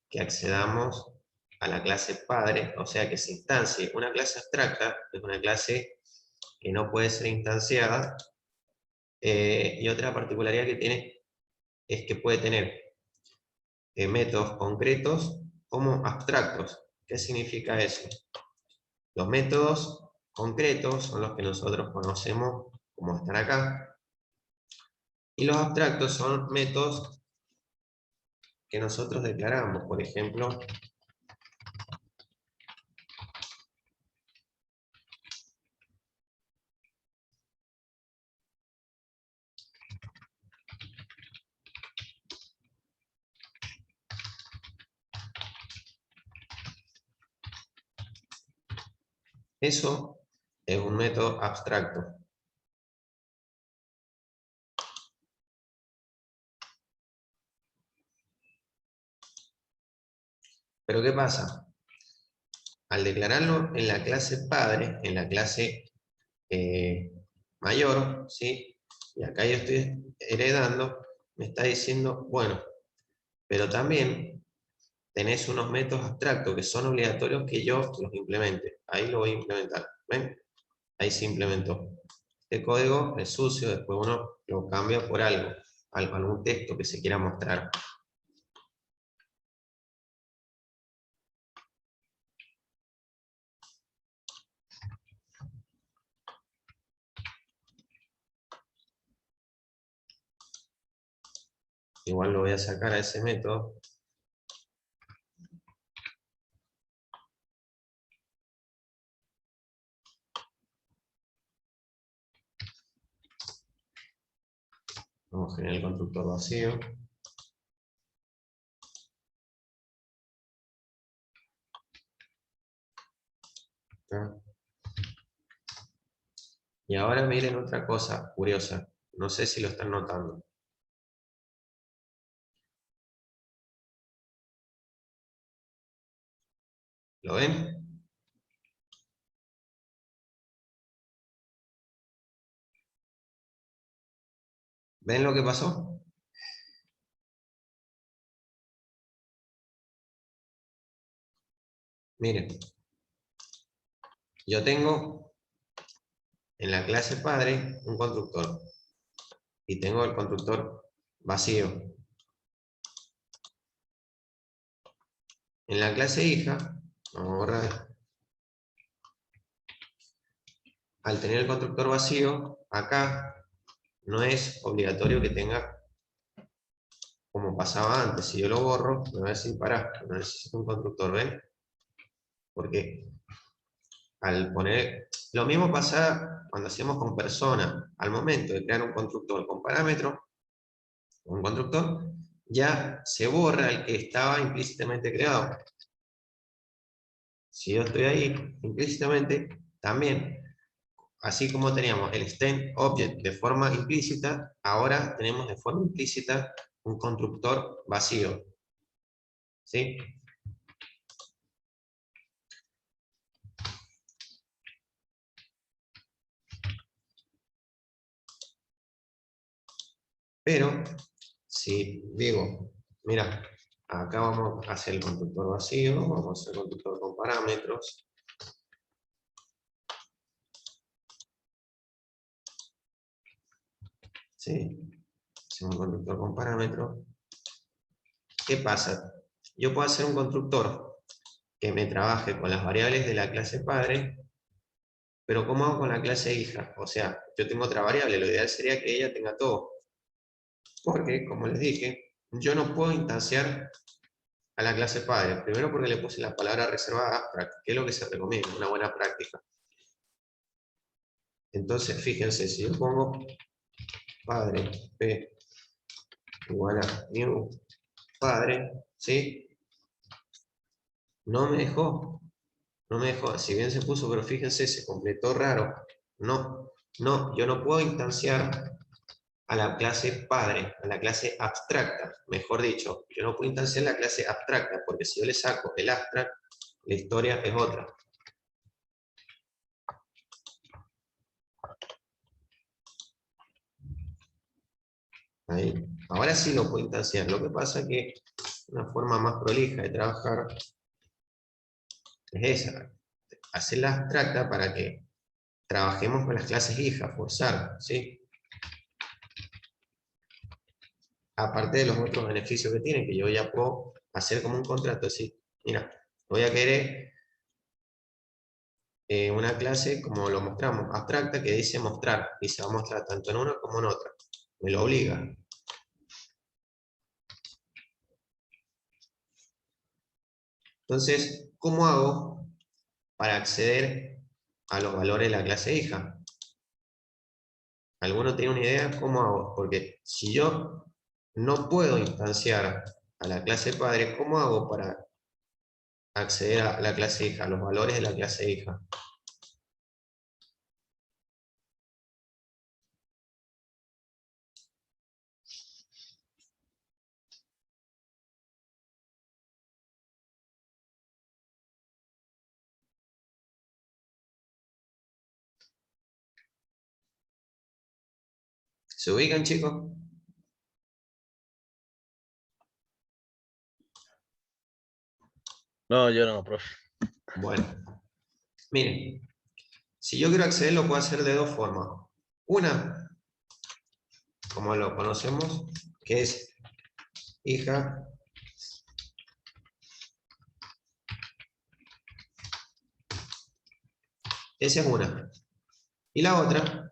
que accedamos a la clase padre, o sea que se instancie. Una clase abstracta es una clase que no puede ser instanciada, y otra particularidad que tiene es que puede tener métodos concretos como abstractos. ¿Qué significa eso? Los métodos concretos son los que nosotros conocemos como están acá, y los abstractos son métodos que nosotros declaramos. Por ejemplo, eso es un método abstracto. Pero ¿qué pasa? Al declararlo en la clase padre, en la clase mayor, ¿sí? Y acá yo estoy heredando, me está diciendo, bueno, pero también tenés unos métodos abstractos que son obligatorios que yo los implemente. Ahí lo voy a implementar, ¿ven? Ahí se implementó. Este código es sucio, después uno lo cambia por algún texto que se quiera mostrar. Igual lo voy a sacar a ese método. Vamos a generar el constructor vacío. Y ahora miren otra cosa curiosa. No sé si lo están notando. ¿Lo ven? ¿Ven lo que pasó? Miren. Yo tengo en la clase padre un constructor. Y tengo el constructor vacío. En la clase hija, vamos a borrar. Al tener el constructor vacío, acá no es obligatorio que tenga como pasaba antes. Si yo lo borro, me va a decir, pará, no necesito un constructor, ¿ven? Porque al poner... Lo mismo pasa cuando hacemos con persona. Al momento de crear un constructor con parámetro, un constructor, ya se borra el que estaba implícitamente creado. Si yo estoy ahí implícitamente, también, así como teníamos el stem object de forma implícita, ahora tenemos de forma implícita un constructor vacío. ¿Sí? Pero, si digo, mira, acá vamos a hacer el constructor vacío, vamos a hacer el constructor con parámetros. ¿Sí? Hacemos un constructor con parámetros. ¿Qué pasa? Yo puedo hacer un constructor que me trabaje con las variables de la clase padre, Pero ¿cómo hago con la clase hija? O sea, yo tengo otra variable, lo ideal sería que ella tenga todo. Porque, como les dije, yo no puedo instanciar a la clase padre. Primero porque le puse la palabra reservada abstract, que es lo que se recomienda, una buena práctica. Entonces, fíjense, si yo pongo padre p igual a new padre, ¿sí? No me dejó. No me dejó, si bien se puso, pero fíjense, se completó raro. No, yo no puedo instanciar a la clase padre, a la clase abstracta, mejor dicho. Yo no puedo instanciar la clase abstracta, porque si yo le saco el abstract, la historia es otra. Ahí. Ahora sí lo puedo instanciar. Lo que pasa es que una forma más prolija de trabajar es esa. Hacerla abstracta para que trabajemos con las clases hijas, forzar, ¿sí? Aparte de los otros beneficios que tienen, que yo ya puedo hacer como un contrato, ¿sí? Mira, voy a querer una clase, como lo mostramos, abstracta, que dice mostrar, y se va a mostrar tanto en una como en otra. Me lo obliga. Entonces, ¿cómo hago para acceder a los valores de la clase hija? ¿Alguno tiene una idea? ¿Cómo hago? Porque si yo no puedo instanciar a la clase padre, ¿cómo hago para acceder a la clase hija, a los valores de la clase hija? ¿Se ubican, chicos? No, yo no, profe. Bueno, miren, si yo quiero acceder lo puedo hacer de dos formas. Una, como lo conocemos, que es hija esa es una. Y la otra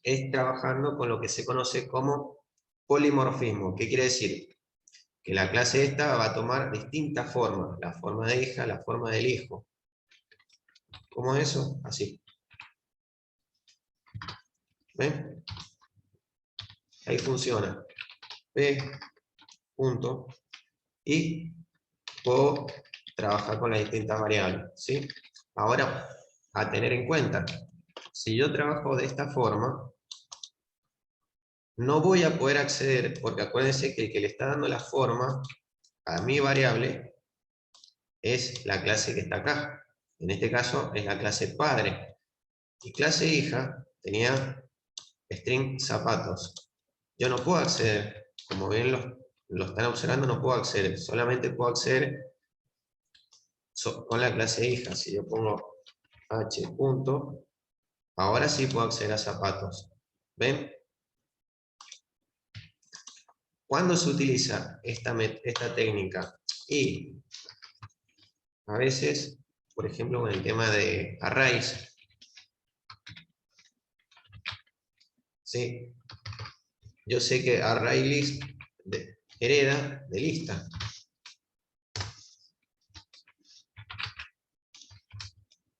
es trabajando con lo que se conoce como polimorfismo. ¿Qué quiere decir? Que la clase esta va a tomar distintas formas. La forma de hija, la forma del hijo. ¿Cómo es eso? Así. ¿Ven? Ahí funciona. P, punto. Y puedo trabajar con las distintas variables. ¿Sí? Ahora, a tener en cuenta, si yo trabajo de esta forma, no voy a poder acceder, porque acuérdense que el que le está dando la forma a mi variable es la clase que está acá. En este caso es la clase padre. Y clase hija tenía string zapatos. Yo no puedo acceder, como bien lo están observando, no puedo acceder. Solamente puedo acceder con la clase hija. Si yo pongo h punto, ahora sí puedo acceder a zapatos. ¿Ven? ¿Cuándo se utiliza esta técnica? Y a veces, por ejemplo, con el tema de arrays, ¿sí? Yo sé que ArrayList hereda de lista.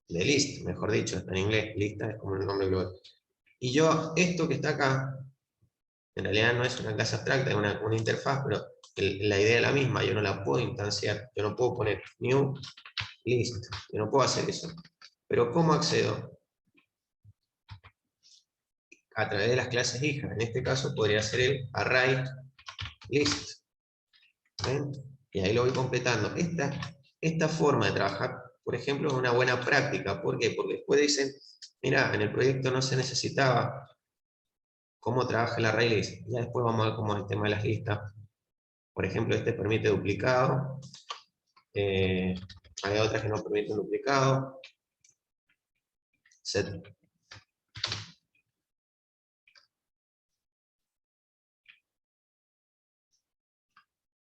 De list, mejor dicho, está en inglés. Lista es como el nombre global. Y yo, esto que está acá, en realidad no es una clase abstracta, es una interfaz, pero la idea es la misma. Yo no la puedo instanciar. Yo no puedo poner new list. Yo no puedo hacer eso. Pero ¿cómo accedo? A través de las clases hijas. En este caso podría ser el array list. ¿Ven? Y ahí lo voy completando. Esta forma de trabajar, por ejemplo, es una buena práctica. ¿Por qué? Porque después dicen, mira, en el proyecto no se necesitaba cómo trabaja el array list. Ya después vamos a ver cómo es el tema de las listas. Por ejemplo, este permite duplicado. Hay otras que no permiten duplicado. Set.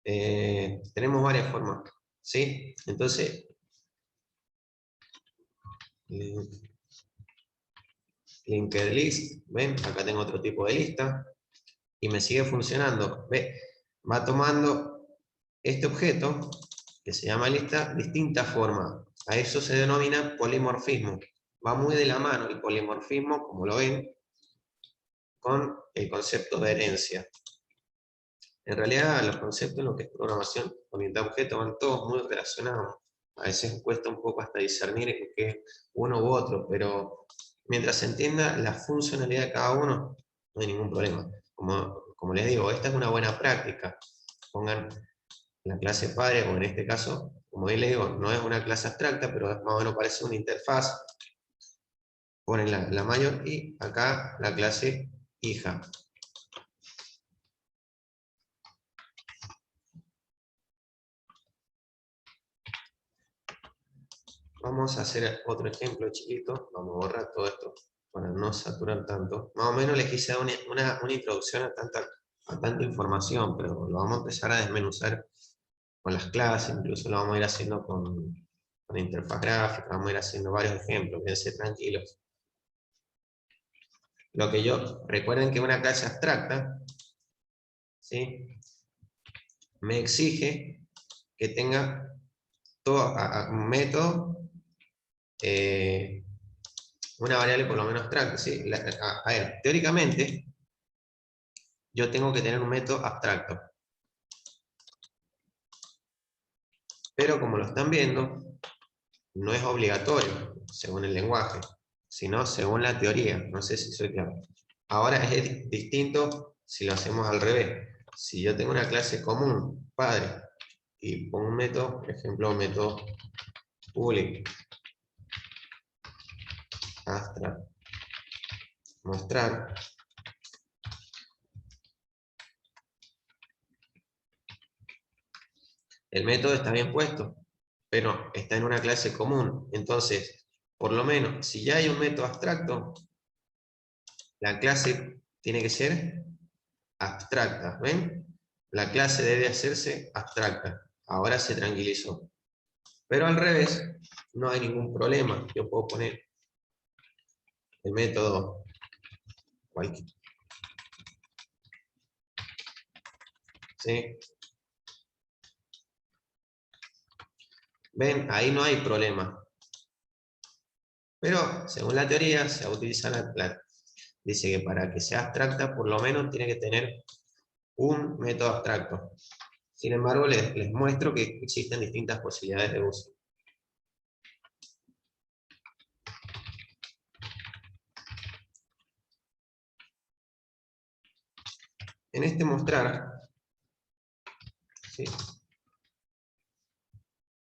Tenemos varias formas, ¿sí? Entonces, linked list, ¿ven? Acá tengo otro tipo de lista, y me sigue funcionando. ¿Ve? Va tomando este objeto, que se llama lista, distintas formas. A eso se denomina polimorfismo. Va muy de la mano el polimorfismo, como lo ven, con el concepto de herencia. En realidad, los conceptos en lo que es programación orientada a objetos van todos muy relacionados. A veces cuesta un poco hasta discernir en qué uno u otro, pero mientras se entienda la funcionalidad de cada uno, no hay ningún problema. Como les digo, esta es una buena práctica. Pongan la clase padre, o en este caso, como bien les digo, no es una clase abstracta, pero más o menos parece una interfaz. Ponen la mayor y acá la clase hija. Vamos a hacer otro ejemplo chiquito. Vamos a borrar todo esto para no saturar tanto. Más o menos les quise dar una introducción a tanta información, pero lo vamos a empezar a desmenuzar con las clases, incluso lo vamos a ir haciendo con interfaz gráfica, vamos a ir haciendo varios ejemplos, quédense tranquilos. Recuerden que una clase abstracta, ¿sí?, me exige que tenga todo un método, una variable por lo menos abstracta, ¿sí? A ver, teóricamente, yo tengo que tener un método abstracto. Pero como lo están viendo, no es obligatorio, según el lenguaje, sino según la teoría. No sé si soy claro. Ahora es distinto si lo hacemos al revés. Si yo tengo una clase común, padre, y pongo un método, por ejemplo, método public, abstract, mostrar, el método está bien puesto, pero está en una clase común. Entonces, por lo menos, si ya hay un método abstracto, la clase tiene que ser abstracta, ¿ven? La clase debe hacerse abstracta. Ahora se tranquilizó. Pero al revés, no hay ningún problema. Yo puedo poner el método cualquier. ¿Sí? ¿Ven? Ahí no hay problema. Pero, según la teoría, se va a utilizar dice que para que sea abstracta, por lo menos tiene que tener un método abstracto. Sin embargo, les muestro que existen distintas posibilidades de uso. En este mostrar, ¿sí?,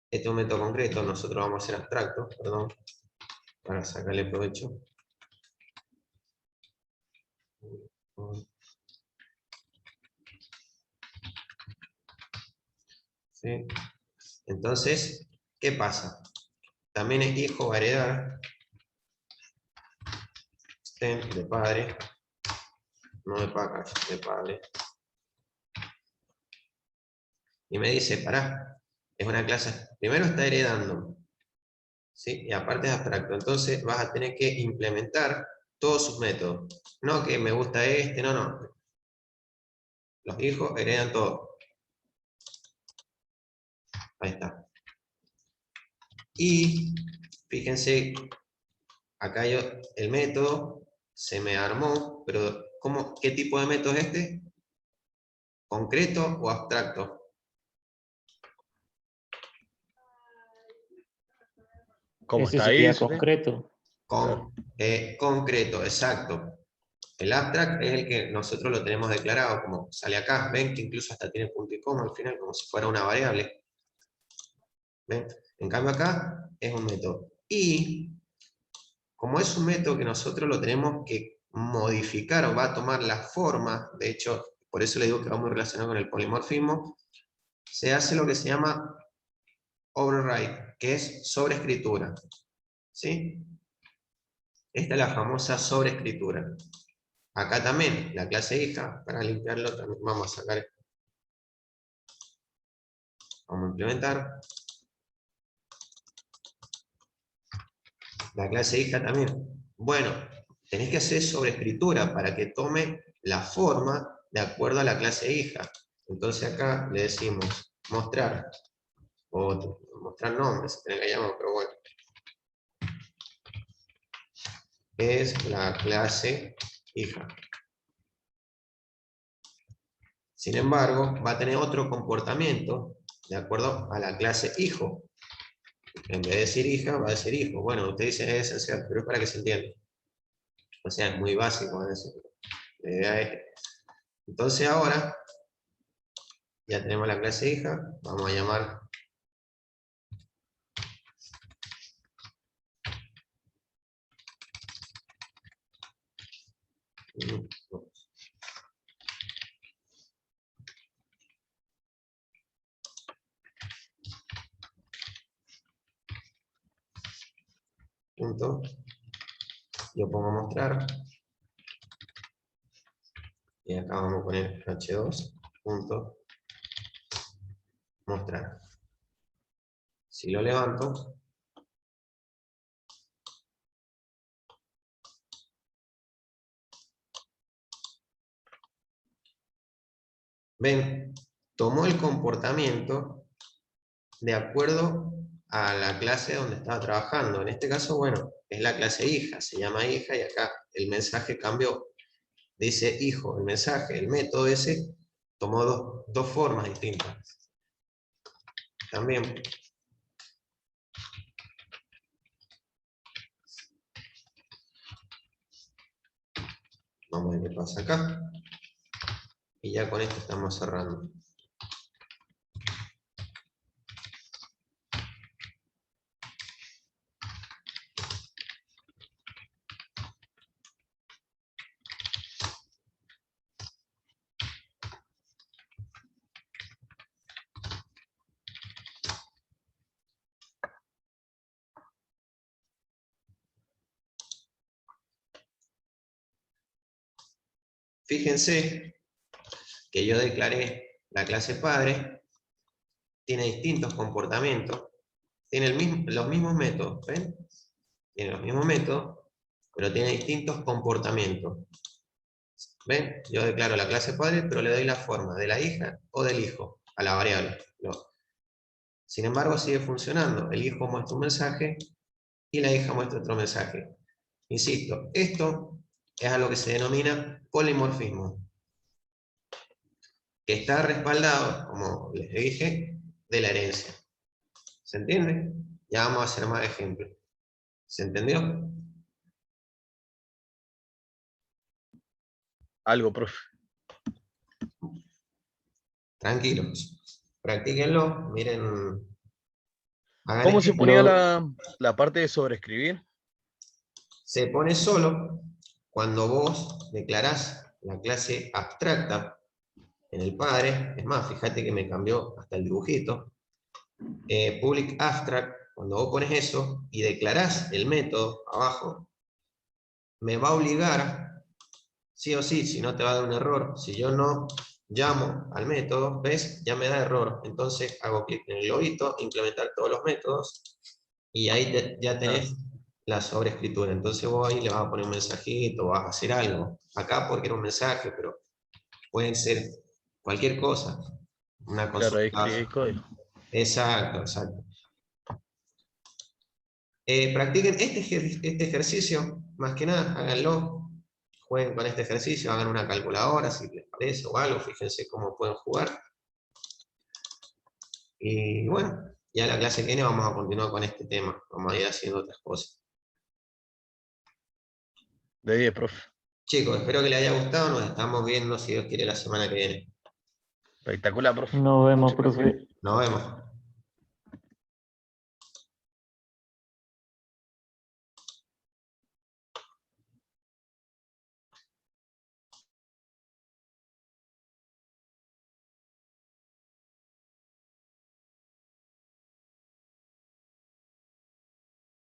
este es un método concreto, nosotros vamos a hacer abstracto, perdón, para sacarle provecho. ¿Sí? Entonces, ¿qué pasa? También es hijo va a heredar stem de padre, no de package, de padre. Y me dice, pará, es una clase, primero está heredando, ¿sí?, y aparte es abstracto. Entonces vas a tener que implementar todos sus métodos. No que me gusta este, no. Los hijos heredan todo. Ahí está. Y fíjense, acá el método se me armó, pero ¿qué tipo de método es este? ¿Concreto o abstracto? ¿Cómo Ese está ahí? sería Dice. concreto. Concreto, exacto. El abstract es el que nosotros lo tenemos declarado, como sale acá. Ven que incluso hasta tiene punto y coma al final, como si fuera una variable. ¿Ven? En cambio acá es un método. Y como es un método que nosotros lo tenemos que modificar o va a tomar la forma, de hecho, por eso le digo que va muy relacionado con el polimorfismo, se hace lo que se llama override, que es sobreescritura. ¿Sí? Esta es la famosa sobreescritura. Acá también, la clase hija, para limpiarlo también vamos a sacar, vamos a implementar. La clase hija también. Bueno, tenés que hacer sobreescritura para que tome la forma de acuerdo a la clase hija. Entonces acá le decimos mostrar, o mostrar nombres, se tiene que llamar, pero bueno. Es la clase hija. Sin embargo, va a tener otro comportamiento de acuerdo a la clase hijo. En vez de decir hija, va a decir hijo. Bueno, usted dice es esencial, pero es para que se entienda. O sea, es muy básico. La idea es... Entonces ahora, ya tenemos la clase hija, vamos a llamar punto, yo pongo mostrar, y acá vamos a poner h2 punto mostrar. Si lo levanto, ven, tomó el comportamiento de acuerdo a la clase donde estaba trabajando. En este caso, bueno, es la clase hija, se llama hija y acá el mensaje cambió. Dice hijo, el mensaje, el método ese tomó dos formas distintas. También. Vamos a ver qué pasa acá. Y ya con esto estamos cerrando. Fíjense que yo declaré la clase padre, tiene distintos comportamientos, tiene los mismos métodos, ¿ven? Tiene los mismos métodos, pero tiene distintos comportamientos. ¿Ven? Yo declaro la clase padre, pero le doy la forma de la hija o del hijo a la variable. Sin embargo, sigue funcionando. El hijo muestra un mensaje y la hija muestra otro mensaje. Insisto, esto es a lo que se denomina polimorfismo, que está respaldado, como les dije, de la herencia. ¿Se entiende? Ya vamos a hacer más ejemplos. ¿Se entendió? Algo, profe. Tranquilos. Practíquenlo, miren. Hagan ¿Cómo se ejemplos. ponía la parte de sobreescribir? Se pone solo cuando vos declarás la clase abstracta en el padre. Es más, fíjate que me cambió hasta el dibujito. Public abstract, cuando vos pones eso y declarás el método abajo, me va a obligar, sí o sí, si no te va a dar un error. Si yo no llamo al método, ¿ves? Ya me da error. Entonces hago clic en el globito, implementar todos los métodos, y ahí ya tenés la sobreescritura. Entonces vos ahí le vas a poner un mensajito, vas a hacer algo. Acá porque era un mensaje, pero pueden ser cualquier cosa. Una Claro, ahí consulta. escribí código. Exacto, exacto. Practiquen este ejercicio, más que nada, háganlo. Jueguen con este ejercicio, hagan una calculadora si les parece o algo, fíjense cómo pueden jugar. Y bueno, ya la clase que viene vamos a continuar con este tema, vamos a ir haciendo otras cosas. De 10, profe. Chicos, espero que les haya gustado, nos estamos viendo si Dios quiere la semana que viene. Espectacular, profe. Nos vemos, Muchas gracias. profe. Nos vemos.